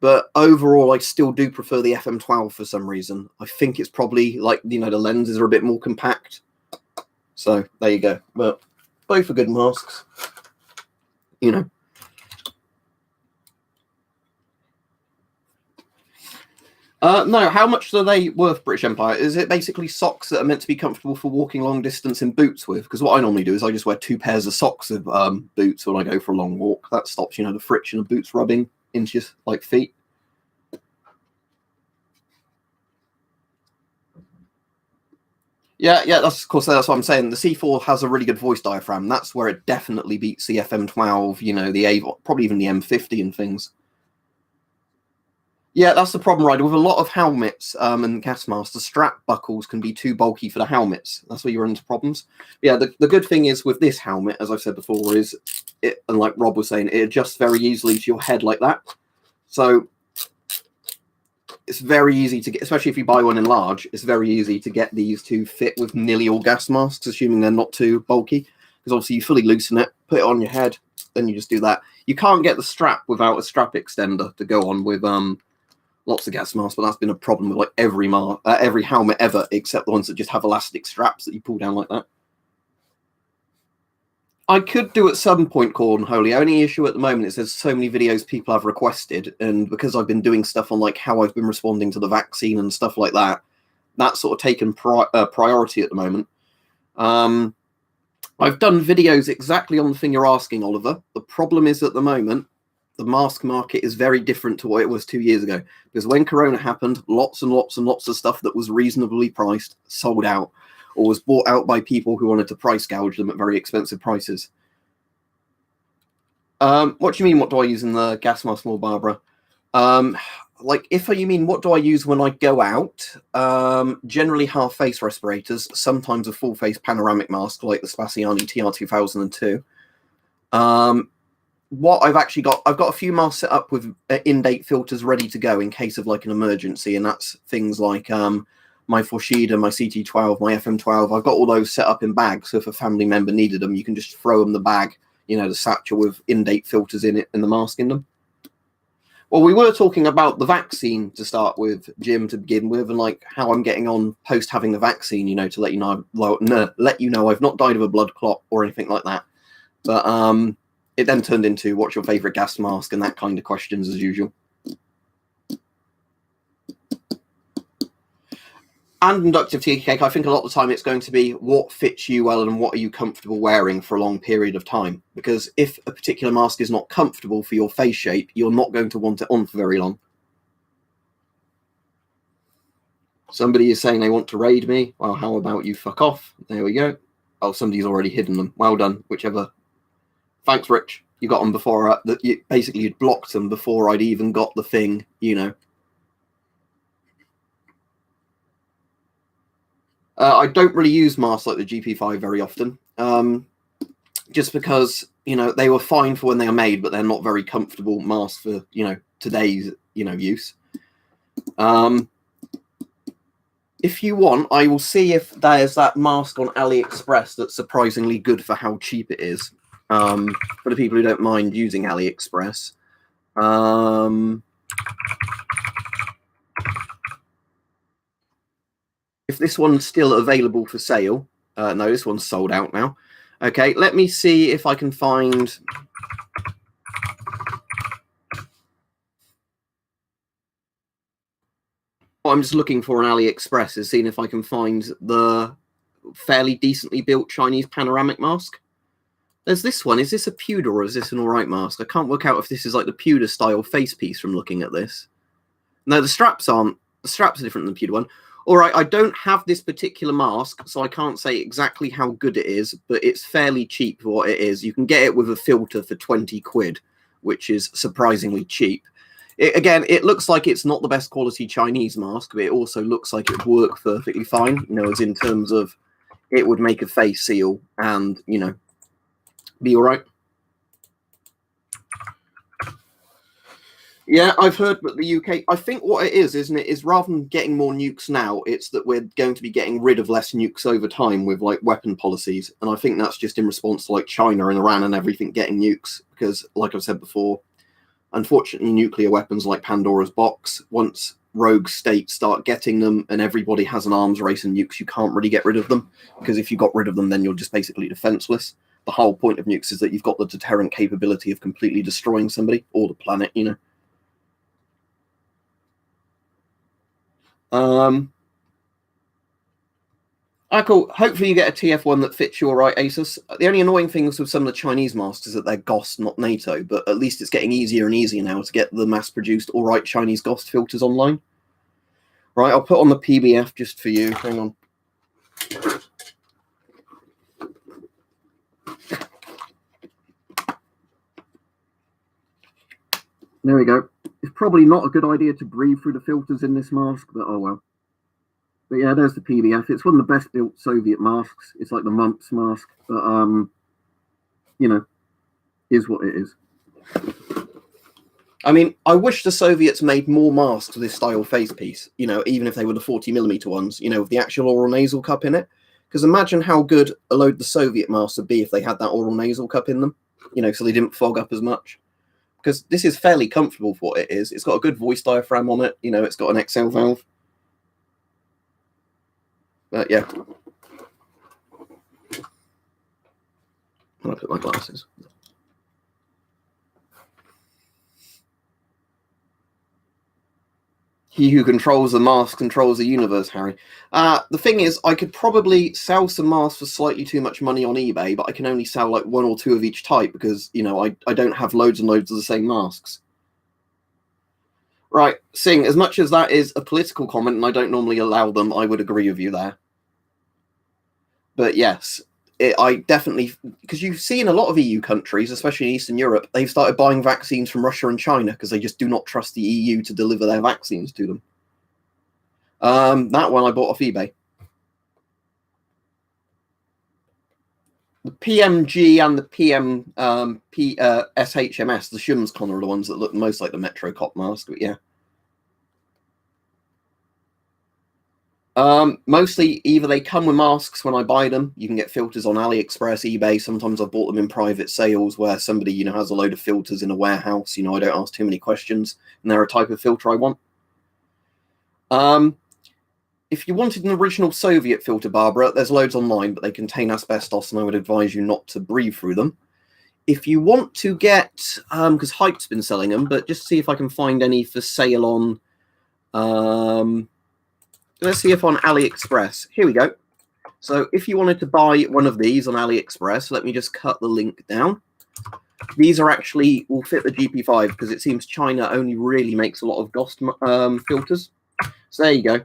But overall, I still do prefer the FM12 for some reason. I think it's probably the lenses are a bit more compact. So there you go. But both are good masks. No, how much are they worth, British Empire? Is it basically socks that are meant to be comfortable for walking long distance in boots with? Because what I normally do is I just wear 2 pairs of socks with boots when I go for a long walk. That stops, you know, the friction of boots rubbing into your like feet. Yeah, that's of course that's what I'm saying. The C4 has a really good voice diaphragm. That's where it definitely beats the FM12, you know, the Avon, probably even the M50 and things. Yeah, that's the problem, right? With a lot of helmets and gas masks, the strap buckles can be too bulky for the helmets. That's where you run into problems. Yeah, the good thing is with this helmet, as I've said before, is it, and like Rob was saying, it adjusts very easily to your head like that. So it's very easy to get, especially if you buy one in large, it's very easy to get these to fit with nearly all gas masks, assuming they're not too bulky. Because obviously you fully loosen it, put it on your head, then you just do that. You can't get the strap without a strap extender to go on with lots of gas masks, but that's been a problem with like every helmet ever, except the ones that just have elastic straps that you pull down like that. I could do at some point, Corn Holy. Only issue at the moment is there's so many videos people have requested, and because I've been doing stuff on like how I've been responding to the vaccine and stuff like that, that's sort of taken priority at the moment. I've done videos exactly on the thing you're asking, Oliver. The problem is at the moment, the mask market is very different to what it was 2 years ago. Because when Corona happened, lots and lots and lots of stuff that was reasonably priced sold out, or was bought out by people who wanted to price gouge them at very expensive prices. What do you mean, what do I use in the gas mask more, Barbara? Like, if you mean what do I use when I go out, generally half-face respirators, sometimes a full-face panoramic mask like the Spaziani TR2002. What I've actually got, I've got a few masks set up with in-date filters ready to go in case of like an emergency, and that's things like my Forshida, my CT12, my FM12. I've got all those set up in bags, so if a family member needed them, you can just throw them the bag, you know, the satchel with in-date filters in it and the mask in them. Well, we were talking about the vaccine to start with, Jim, to begin with, and like how I'm getting on post having the vaccine, you know, to let you know I've not died of a blood clot or anything like that. But it then turned into what's your favorite gas mask and that kind of questions as usual. And inductive tea cake, I think a lot of the time it's going to be what fits you well and what are you comfortable wearing for a long period of time. Because if a particular mask is not comfortable for your face shape, you're not going to want it on for very long. Somebody is saying they want to raid me. Well, how about you fuck off? There we go. Oh, somebody's already hidden them. Well done, whichever. Thanks, Rich. You got them before, basically you'd blocked them before I'd even got the thing, you know. I don't really use masks like the GP5 very often, just because, you know, they were fine for when they were made, but they're not very comfortable masks for, you know, today's, you know, use. If you want, I will see if there's that mask on AliExpress that's surprisingly good for how cheap it is. For the people who don't mind using AliExpress. If this one's still available for sale, no, this one's sold out now. Okay, let me see if I can find. What I'm just looking for on AliExpress is seeing if I can find the fairly decently built Chinese panoramic mask. There's this one. Is this a pewter or is this an alright mask? I can't work out if this is like the pewter style face piece from looking at this. No, the straps aren't. The straps are different than the pewter one. All right, I don't have this particular mask, so I can't say exactly how good it is, but it's fairly cheap for what it is. You can get it with a filter for 20 quid, which is surprisingly cheap. Again, it looks like it's not the best quality Chinese mask, but it also looks like it would work perfectly fine, you know, as in terms of it would make a face seal and, you know, be all right. Yeah, I've heard, but the UK, I think what it is, isn't it, is rather than getting more nukes now, it's that we're going to be getting rid of less nukes over time with, like, weapon policies. And I think that's just in response to, like, China and Iran and everything getting nukes. Because, like I've said before, unfortunately, nuclear weapons like Pandora's box, once rogue states start getting them and everybody has an arms race and nukes, you can't really get rid of them. Because if you got rid of them, then you're just basically defenseless. The whole point of nukes is that you've got the deterrent capability of completely destroying somebody or the planet, you know. Cool. Hopefully you get a TF1 that fits you all right, Asus. The only annoying things with some of the Chinese masks is that they're GOST, not NATO, but at least it's getting easier and easier now to get the mass-produced all right Chinese GOST filters online. Right, I'll put on the PBF just for you. Hang on. There we go. It's probably not a good idea to breathe through the filters in this mask, but oh well. But yeah, there's the PBF. It's one of the best built Soviet masks. It's like the mumps mask, but you know, is what it is. I mean, I wish the Soviets made more masks with this style face piece, you know, even if they were the 40mm ones, you know, with the actual oral nasal cup in it. Because imagine how good a load the Soviet masks would be if they had that oral nasal cup in them, you know, so they didn't fog up as much. Because this is fairly comfortable for what it is. It's got a good voice diaphragm on it, you know, it's got an exhale valve. But yeah. I'll put my glasses. He who controls the mask controls the universe, Harry. The thing is, I could probably sell some masks for slightly too much money on eBay, but I can only sell like 1 or 2 of each type because, you know, I don't have loads and loads of the same masks. Right, Singh, as much as that is a political comment, and I don't normally allow them, I would agree with you there. But yes, I definitely, because you see in a lot of EU countries, especially in Eastern Europe, they've started buying vaccines from Russia and China because they just do not trust the EU to deliver their vaccines to them. That one I bought off eBay. The PMG and the SHMS, the Shumscon, are the ones that look most like the Metro Cop mask, but yeah. Mostly either they come with masks when I buy them. You can get filters on AliExpress, eBay. Sometimes I've bought them in private sales where somebody, you know, has a load of filters in a warehouse. You know, I don't ask too many questions, and they're a type of filter I want. If you wanted an original Soviet filter, Barbara, there's loads online, but they contain asbestos, and I would advise you not to breathe through them. If you want to get, because Hype's been selling them, but just see if I can find any for sale on, let's see if on AliExpress. Here we go. So if you wanted to buy one of these on AliExpress, let me just cut the link down. These are actually, will fit the GP5 because it seems China only really makes a lot of GOST filters. So there you go.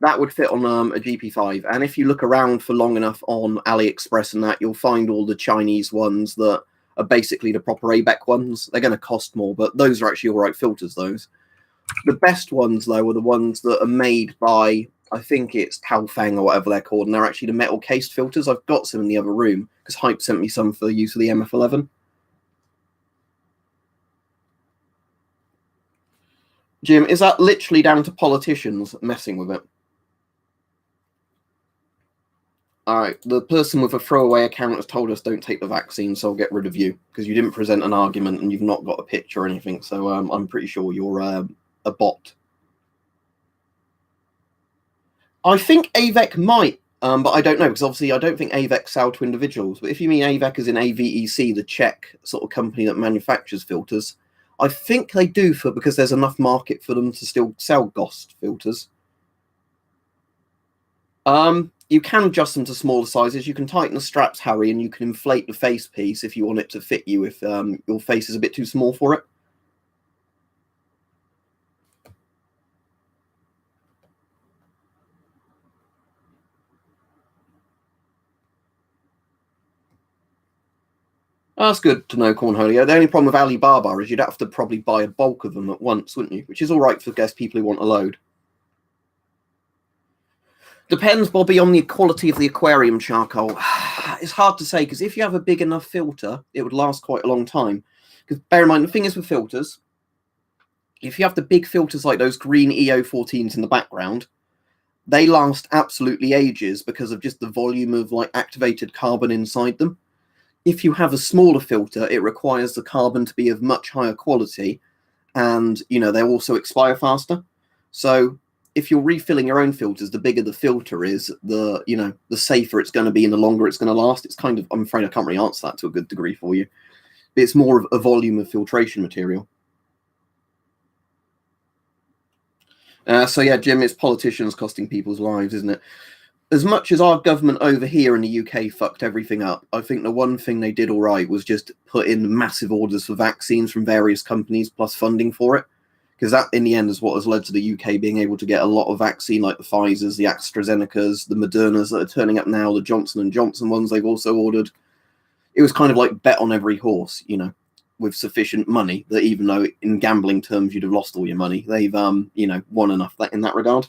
That would fit on a GP5. And if you look around for long enough on AliExpress and that, you'll find all the Chinese ones that are basically the proper ABEC ones. They're going to cost more, but those are actually all right filters, those. The best ones, though, are the ones that are made by, I think it's Taofeng or whatever they're called, and they're actually the metal-cased filters. I've got some in the other room, because Hype sent me some for the use of the MF11. Jim, is that literally down to politicians messing with it? All right, the person with a throwaway account has told us don't take the vaccine, so I'll get rid of you, because you didn't present an argument and you've not got a picture or anything, so I'm pretty sure you're a bot. I think AVEC might, but I don't know, because obviously I don't think AVEC sell to individuals. But if you mean AVEC as in AVEC, the Czech sort of company that manufactures filters, I think they do because there's enough market for them to still sell GOST filters. You can adjust them to smaller sizes. You can tighten the straps, Harry, and you can inflate the face piece if you want it to fit you if your face is a bit too small for it. That's good to know, Cornholio. The only problem with Alibaba is you'd have to probably buy a bulk of them at once, wouldn't you? Which is all right for people who want a load. Depends, Bobby, on the quality of the aquarium charcoal. It's hard to say, because if you have a big enough filter, it would last quite a long time. Because bear in mind, the thing is with filters, if you have the big filters like those green EO14s in the background, they last absolutely ages because of just the volume of like activated carbon inside them. If you have a smaller filter, it requires the carbon to be of much higher quality, and you know they also expire faster. So if you're refilling your own filters, the bigger the filter is, the safer it's going to be and the longer it's going to last. It's kind of, I'm afraid I can't really answer that to a good degree for you. But it's more of a volume of filtration material. So yeah, Jim, it's politicians costing people's lives, isn't it? As much as our government over here in the UK fucked everything up, I think the one thing they did all right was just put in massive orders for vaccines from various companies plus funding for it. Because that, in the end, is what has led to the UK being able to get a lot of vaccine, like the Pfizers, the AstraZenecas, the Modernas that are turning up now, the Johnson & Johnson ones they've also ordered. It was kind of like bet on every horse, you know, with sufficient money that even though in gambling terms you'd have lost all your money, they've, you know, won enough in that regard.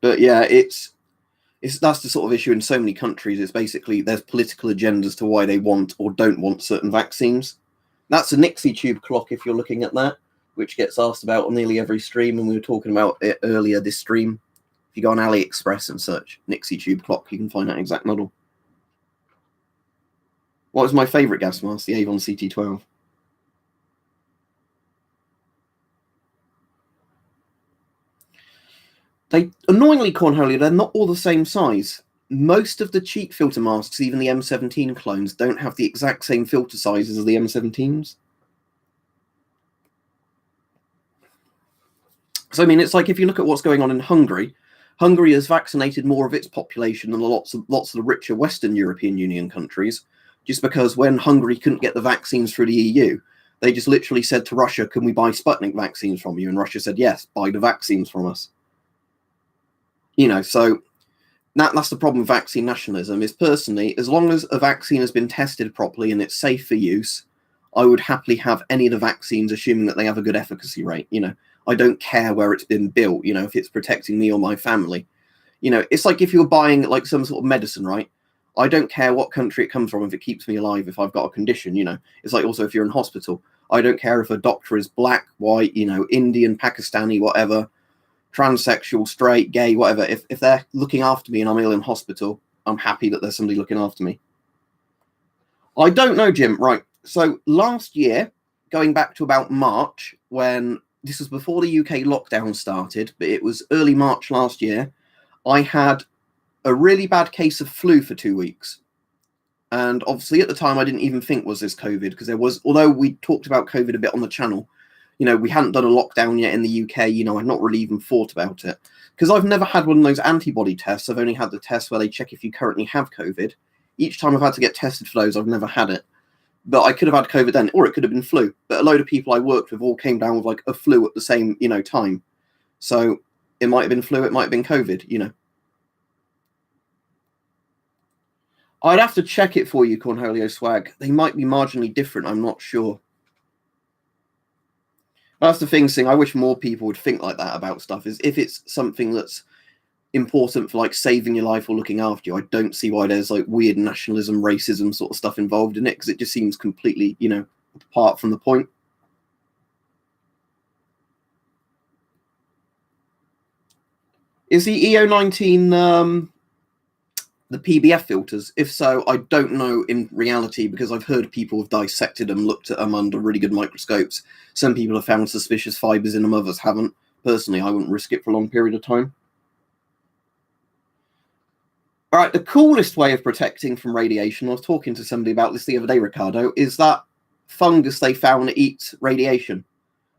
But yeah, it's that's the sort of issue in so many countries. It's basically there's political agendas to why they want or don't want certain vaccines. That's a Nixie tube clock if you're looking at that, which gets asked about on nearly every stream, and we were talking about it earlier this stream. If you go on AliExpress and search Nixie tube clock, you can find that exact model. What was my favourite gas mask? The Avon CT12. They annoyingly, Cornholio, they're not all the same size. Most of the cheap filter masks, even the M17 clones, don't have the exact same filter sizes as the M17s. So, I mean, it's like if you look at what's going on in Hungary, Hungary has vaccinated more of its population than lots of the richer Western European Union countries, just because when Hungary couldn't get the vaccines through the EU, they just literally said to Russia, can we buy Sputnik vaccines from you? And Russia said, yes, buy the vaccines from us. You know, so that's the problem with vaccine nationalism, is personally, as long as a vaccine has been tested properly and it's safe for use, I would happily have any of the vaccines, assuming that they have a good efficacy rate. You know, I don't care where it's been built, you know, if it's protecting me or my family. You know, it's like if you're buying like some sort of medicine, right? I don't care what country it comes from if it keeps me alive, if I've got a condition, you know. It's like also if you're in hospital, I don't care if a doctor is black, white, you know, Indian, Pakistani, whatever, transsexual, straight, gay, whatever. If they're looking after me and I'm ill in hospital, I'm happy that there's somebody looking after me. I don't know, Jim. Right. So last year, going back to about March, when this was before the UK lockdown started, but it was early March last year, I had a really bad case of flu for 2 weeks. And obviously at the time, I didn't even think was this COVID, because there was, although we talked about COVID a bit on the channel, you know, we hadn't done a lockdown yet in the UK, you know, I'd not really even thought about it. Because I've never had one of those antibody tests. I've only had the test where they check if you currently have COVID. Each time I've had to get tested for those, I've never had it. But I could have had COVID then, or it could have been flu. But a load of people I worked with all came down with like a flu at the same, you know, time. So it might have been flu, it might have been COVID, you know. I'd have to check it for you, Cornholio Swag. They might be marginally different, I'm not sure. That's the thing, I wish more people would think like that about stuff, is if it's something that's important for like saving your life or looking after you, I don't see why there's like weird nationalism, racism sort of stuff involved in it, because it just seems completely, you know, apart from the point. Is the EO19 the PBF filters? If so, I don't know in reality, because I've heard people have dissected them, looked at them under really good microscopes. Some people have found suspicious fibers in them, others haven't. Personally, I wouldn't risk it for a long period of time. All right, the coolest way of protecting from radiation, I was talking to somebody about this the other day, Ricardo, is that fungus they found that eats radiation.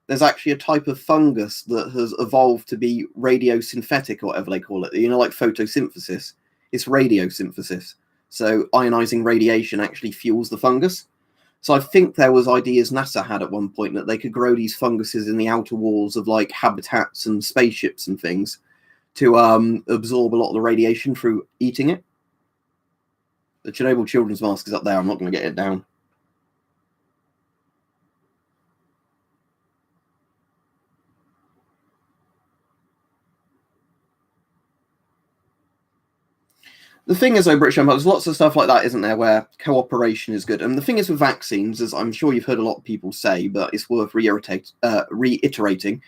There's actually a type of fungus that has evolved to be radiosynthetic, or whatever they call it. You know, like photosynthesis. It's radiosynthesis. So ionizing radiation actually fuels the fungus. So I think there was ideas NASA had at one point that they could grow these funguses in the outer walls of like habitats and spaceships and things to absorb a lot of the radiation through eating it. The Chernobyl children's mask is up there. I'm not going to get it down. The thing is, though, British Empire, there's lots of stuff like that, isn't there, where cooperation is good. And the thing is with vaccines, as I'm sure you've heard a lot of people say, but it's worth reiterating,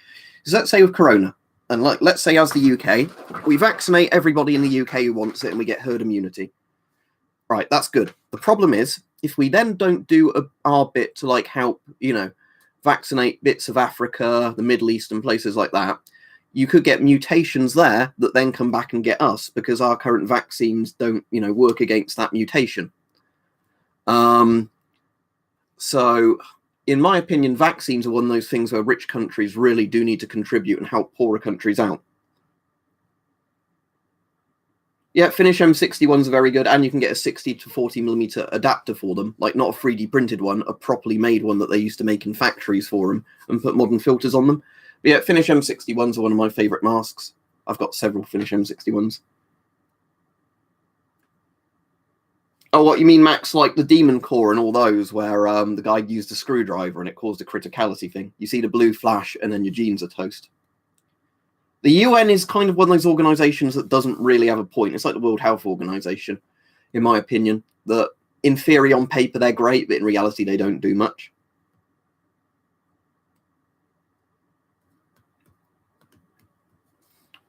is let's say with Corona, and like, let's say as the UK, we vaccinate everybody in the UK who wants it and we get herd immunity. Right, that's good. The problem is, if we then don't do our bit to like help, you know, vaccinate bits of Africa, the Middle East and places like that, you could get mutations there that then come back and get us, because our current vaccines don't, you know, work against that mutation. So in my opinion, vaccines are one of those things where rich countries really do need to contribute and help poorer countries out. Yeah, Finnish M61s are very good, and you can get a 60 to 40mm adapter for them, like not a 3D printed one, a properly made one that they used to make in factories for them and put modern filters on them. But yeah, Finnish M61s are one of my favourite masks. I've got several Finnish M61s. Oh, what you mean, Max? Like the Demon Core and all those, where the guy used a screwdriver and it caused a criticality thing. You see the blue flash, and then your genes are toast. The UN is kind of one of those organisations that doesn't really have a point. It's like the World Health Organization, in my opinion. That in theory, on paper, they're great, but in reality, they don't do much.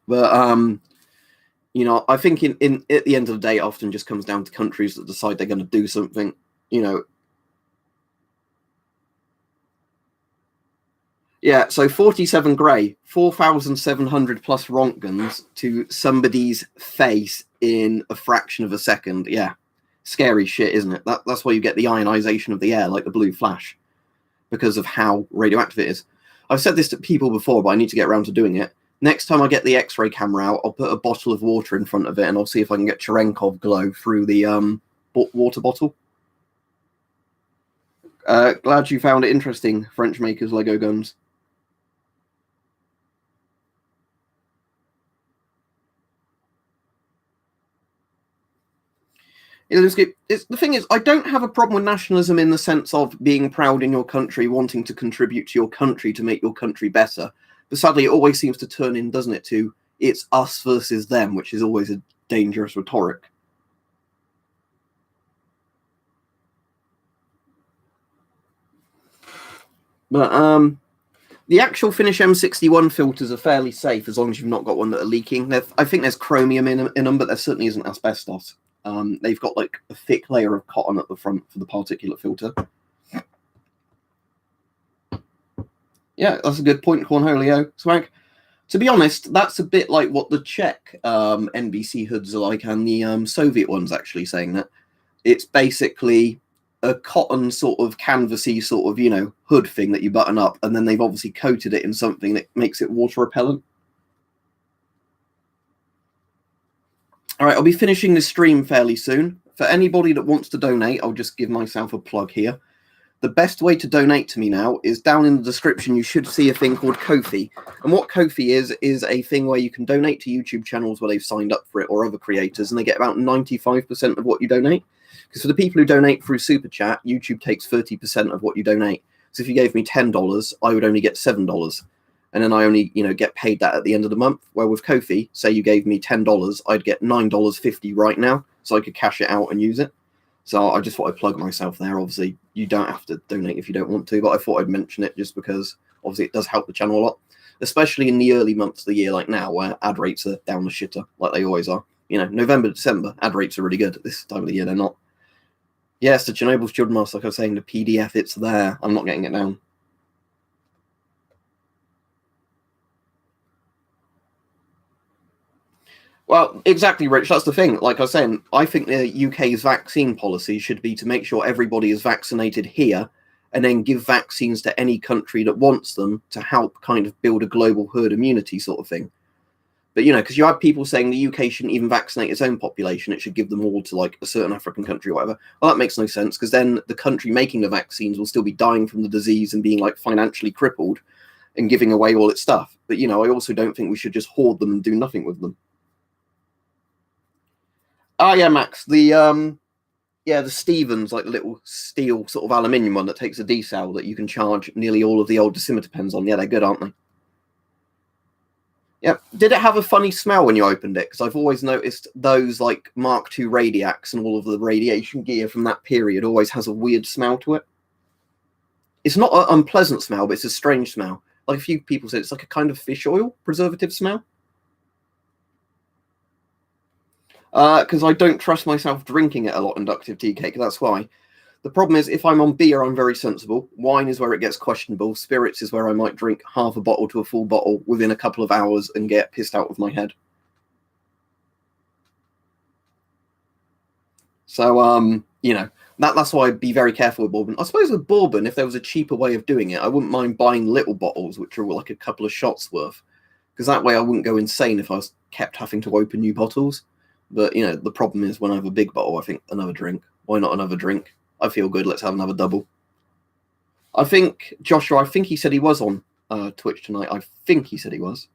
But you know, I think in at the end of the day, it often just comes down to countries that decide they're going to do something. You know. Yeah, so 47 Grey, 4,700 plus Rontgens to somebody's face in a fraction of a second. Yeah, scary shit, isn't it? That's why you get the ionization of the air, like the blue flash, because of how radioactive it is. I've said this to people before, but I need to get around to doing it. Next time I get the X-ray camera out, I'll put a bottle of water in front of it, and I'll see if I can get Cherenkov glow through the water bottle. Glad you found it interesting, French makers Lego guns. The thing is, I don't have a problem with nationalism in the sense of being proud in your country, wanting to contribute to your country to make your country better. But sadly, it always seems to turn in, doesn't it, to it's us versus them, which is always a dangerous rhetoric. But the actual Finnish M61 filters are fairly safe as long as you've not got one that are leaking. I think there's chromium in them, but there certainly isn't asbestos. They've got like a thick layer of cotton at the front for the particulate filter. Yeah, that's a good point, Cornholio. Swag. To be honest, that's a bit like what the Czech NBC hoods are like, and the Soviet ones actually saying that. It's basically a cotton sort of canvasy sort of, you know, hood thing that you button up, and then they've obviously coated it in something that makes it water repellent. All right, I'll be finishing this stream fairly soon. For anybody that wants to donate, I'll just give myself a plug here. The best way to donate to me now is down in the description. You should see a thing called Ko-fi. And what Ko-fi is a thing where you can donate to YouTube channels where they've signed up for it or other creators, and they get about 95% of what you donate. Because for the people who donate through Super Chat, YouTube takes 30% of what you donate. So if you gave me $10, I would only get $7. And then I only, you know, get paid that at the end of the month. Where with Ko-fi, say you gave me $10, I'd get $9.50 right now, so I could cash it out and use it. So I just thought I'd plug myself there. Obviously, you don't have to donate if you don't want to, but I thought I'd mention it just because obviously it does help the channel a lot, especially in the early months of the year like now, where ad rates are down the shitter like they always are. You know, November, December, ad rates are really good. At this time of the year, they're not. Yes, the Chernobyl's Children Master, like I was saying, the PDF, it's there. I'm not getting it down. Well, exactly, Rich. That's the thing. Like I was saying, I think the UK's vaccine policy should be to make sure everybody is vaccinated here and then give vaccines to any country that wants them to help kind of build a global herd immunity sort of thing. But, you know, because you have people saying the UK shouldn't even vaccinate its own population. It should give them all to, like, a certain African country or whatever. Well, that makes no sense, because then the country making the vaccines will still be dying from the disease and being, like, financially crippled and giving away all its stuff. But, you know, I also don't think we should just hoard them and do nothing with them. Oh, yeah, Max. The Stevens, like the little steel sort of aluminium one that takes a D-cell that you can charge nearly all of the old decimeter pens on. Yeah, they're good, aren't they? Yeah. Did it have a funny smell when you opened it? Because I've always noticed those like Mark II Radiacs and all of the radiation gear from that period always has a weird smell to it. It's not an unpleasant smell, but it's a strange smell. Like a few people say it's like a kind of fish oil preservative smell. Because I don't trust myself drinking it a lot, inductive tea cake. That's why. The problem is, if I'm on beer, I'm very sensible. Wine is where it gets questionable. Spirits is where I might drink half a bottle to a full bottle within a couple of hours and get pissed out of my head. So, you know, That's why I'd be very careful with bourbon. I suppose with bourbon, if there was a cheaper way of doing it, I wouldn't mind buying little bottles, which are like a couple of shots worth, because that way I wouldn't go insane if I was kept having to open new bottles. But, you know, the problem is when I have a big bottle, I think another drink. Why not another drink? I feel good. Let's have another double. I think, Joshua, I think he said he was on Twitch tonight. I think he said he was.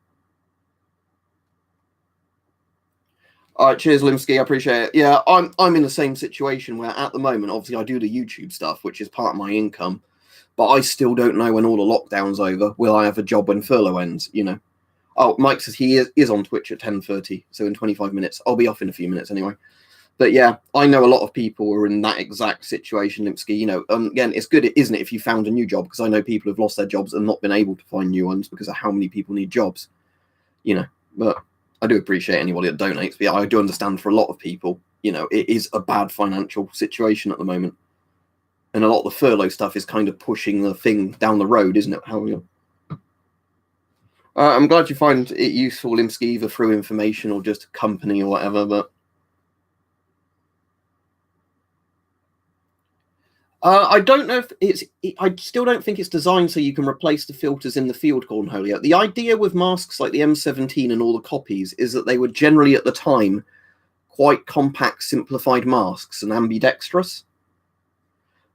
All right, cheers, Limsky. I appreciate it. Yeah, I'm in the same situation where at the moment, obviously, I do the YouTube stuff, which is part of my income, but I still don't know when all the lockdown's over. Will I have a job when furlough ends? You know. Oh, Mike says he is on Twitch at 10:30, so in 25 minutes. I'll be off in a few minutes anyway. But yeah, I know a lot of people are in that exact situation, Limsky. You know, again, it's good, isn't it, if you found a new job? Because I know people have lost their jobs and not been able to find new ones because of how many people need jobs. You know, but I do appreciate anybody that donates. But yeah, I do understand for a lot of people, you know, it is a bad financial situation at the moment. And a lot of the furlough stuff is kind of pushing the thing down the road, isn't it? How are you? I'm glad you find it useful, Limsky, either through information or just company or whatever, but I don't know if I still don't think it's designed so you can replace the filters in the field called Holyoke. The idea with masks like the M17 and all the copies is that they were generally at the time quite compact, simplified masks and ambidextrous.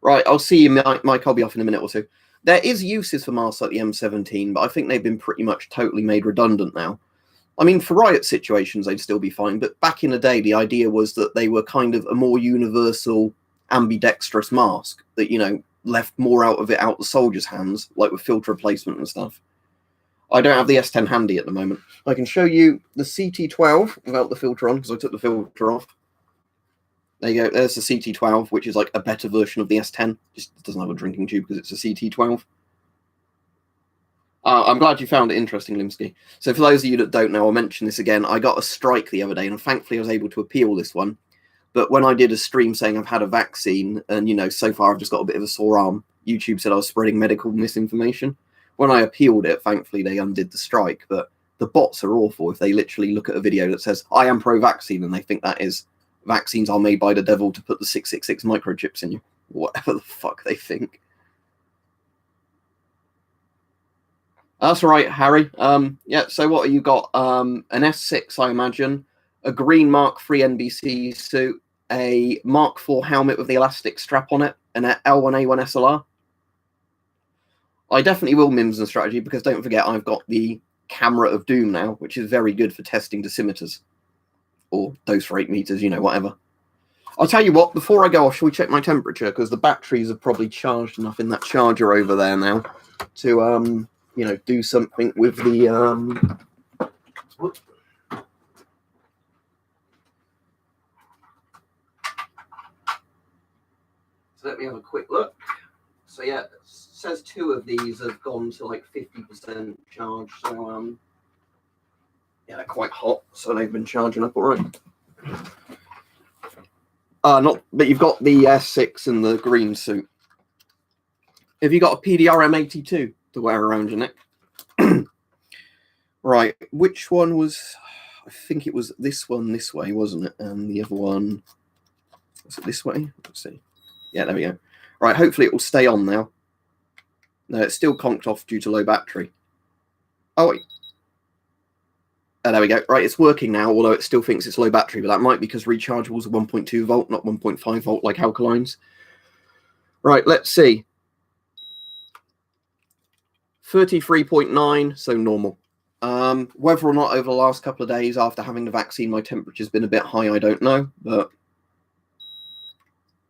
Right, I'll see you, Mike. I'll be off in a minute or two. There is uses for masks like the M17, but I think they've been pretty much totally made redundant now. I mean, for riot situations, they'd still be fine, but back in the day, the idea was that they were kind of a more universal ambidextrous mask that, you know, left more out of it out the soldiers' hands, like with filter replacement and stuff. I don't have the S10 handy at the moment. I can show you the CT12 without the filter on, because I took the filter off. There you go. There's the CT12, which is like a better version of the S10. Just doesn't have a drinking tube because it's a CT12. I'm glad you found it interesting, Limsky. So for those of you that don't know, I'll mention this again. I got a strike the other day, and thankfully I was able to appeal this one. But when I did a stream saying I've had a vaccine, and, you know, so far I've just got a bit of a sore arm, YouTube said I was spreading medical misinformation. When I appealed it, thankfully they undid the strike. But the bots are awful if they literally look at a video that says, I am pro-vaccine, and they think that is vaccines are made by the devil to put the 666 microchips in you. Whatever the fuck they think. That's all right, Harry. Yeah, so what have you got? An S6, I imagine, a green Mark III NBC suit, a Mark IV helmet with the elastic strap on it, and an L1A1 SLR. I definitely will Mims and strategy, because don't forget I've got the camera of doom now, which is very good for testing dosimeters. Or dose rate meters, you know, whatever. I'll tell you what, before I go off, shall we check my temperature? Because the batteries are probably charged enough in that charger over there now to, you know, do something with the, So let me have a quick look. So yeah, it says 2 of these have gone to like 50% charge. So, yeah, they're quite hot, so they've been charging up all right. But you've got the S6 and the green suit. Have you got a PDRM82 to wear around your neck? Right, which one was... I think it was this one this way, wasn't it? And the other one... Was it this way? Let's see. Yeah, there we go. Right, hopefully it will stay on now. No, it's still conked off due to low battery. Oh, wait. Oh, there we go. Right, it's working now, although it still thinks it's low battery, but that might be because rechargeables are 1.2 volt, not 1.5 volt like alkalines. Right, let's see. 33.9, so normal. Whether or not over the last couple of days after having the vaccine my temperature's been a bit high, I don't know, but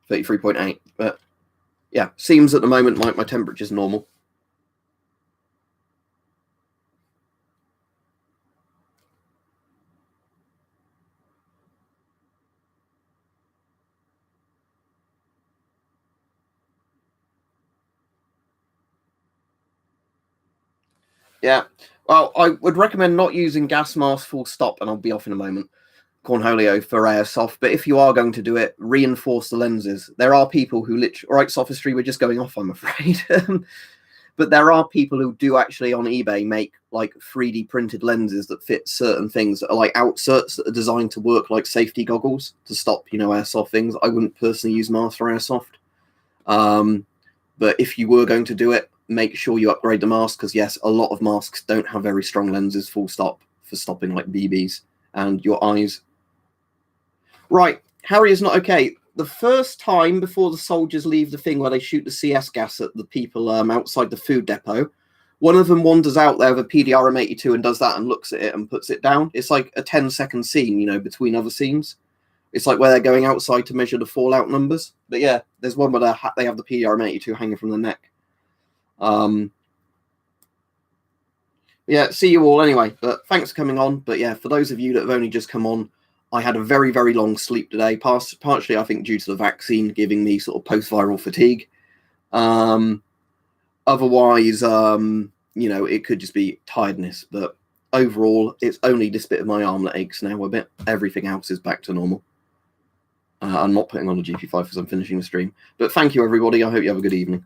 33.8. But yeah, seems at the moment like my temperature's normal. Yeah, well, I would recommend not using gas mask full stop, and I'll be off in a moment. Cornholio for airsoft, but if you are going to do it, reinforce the lenses. There are people who literally, all right, sophistry, we're just going off, I'm afraid. But there are people who do actually on eBay make like 3D printed lenses that fit certain things that are like outserts that are designed to work like safety goggles to stop, you know, airsoft things. I wouldn't personally use masks for airsoft. But if you were going to do it, make sure you upgrade the mask, because yes, a lot of masks don't have very strong lenses, full stop, for stopping like BBs and your eyes. Right, Harry is not okay. The first time before the soldiers leave the thing where they shoot the CS gas at the people outside the food depot, one of them wanders out there with a PDRM-82 and does that and looks at it and puts it down. It's like a 10-second scene, you know, between other scenes. It's like where they're going outside to measure the fallout numbers. But yeah, there's one where they have the PDRM-82 hanging from the neck. Yeah, see you all anyway. But thanks for coming on. But yeah, for those of you that have only just come on, I had a very, very long sleep today, partially, I think, due to the vaccine giving me sort of post-viral fatigue. Otherwise, you know, it could just be tiredness. But overall, it's only this bit of my arm that aches now a bit. Everything else is back to normal. I'm not putting on a GP5 because I'm finishing the stream. But thank you, everybody. I hope you have a good evening.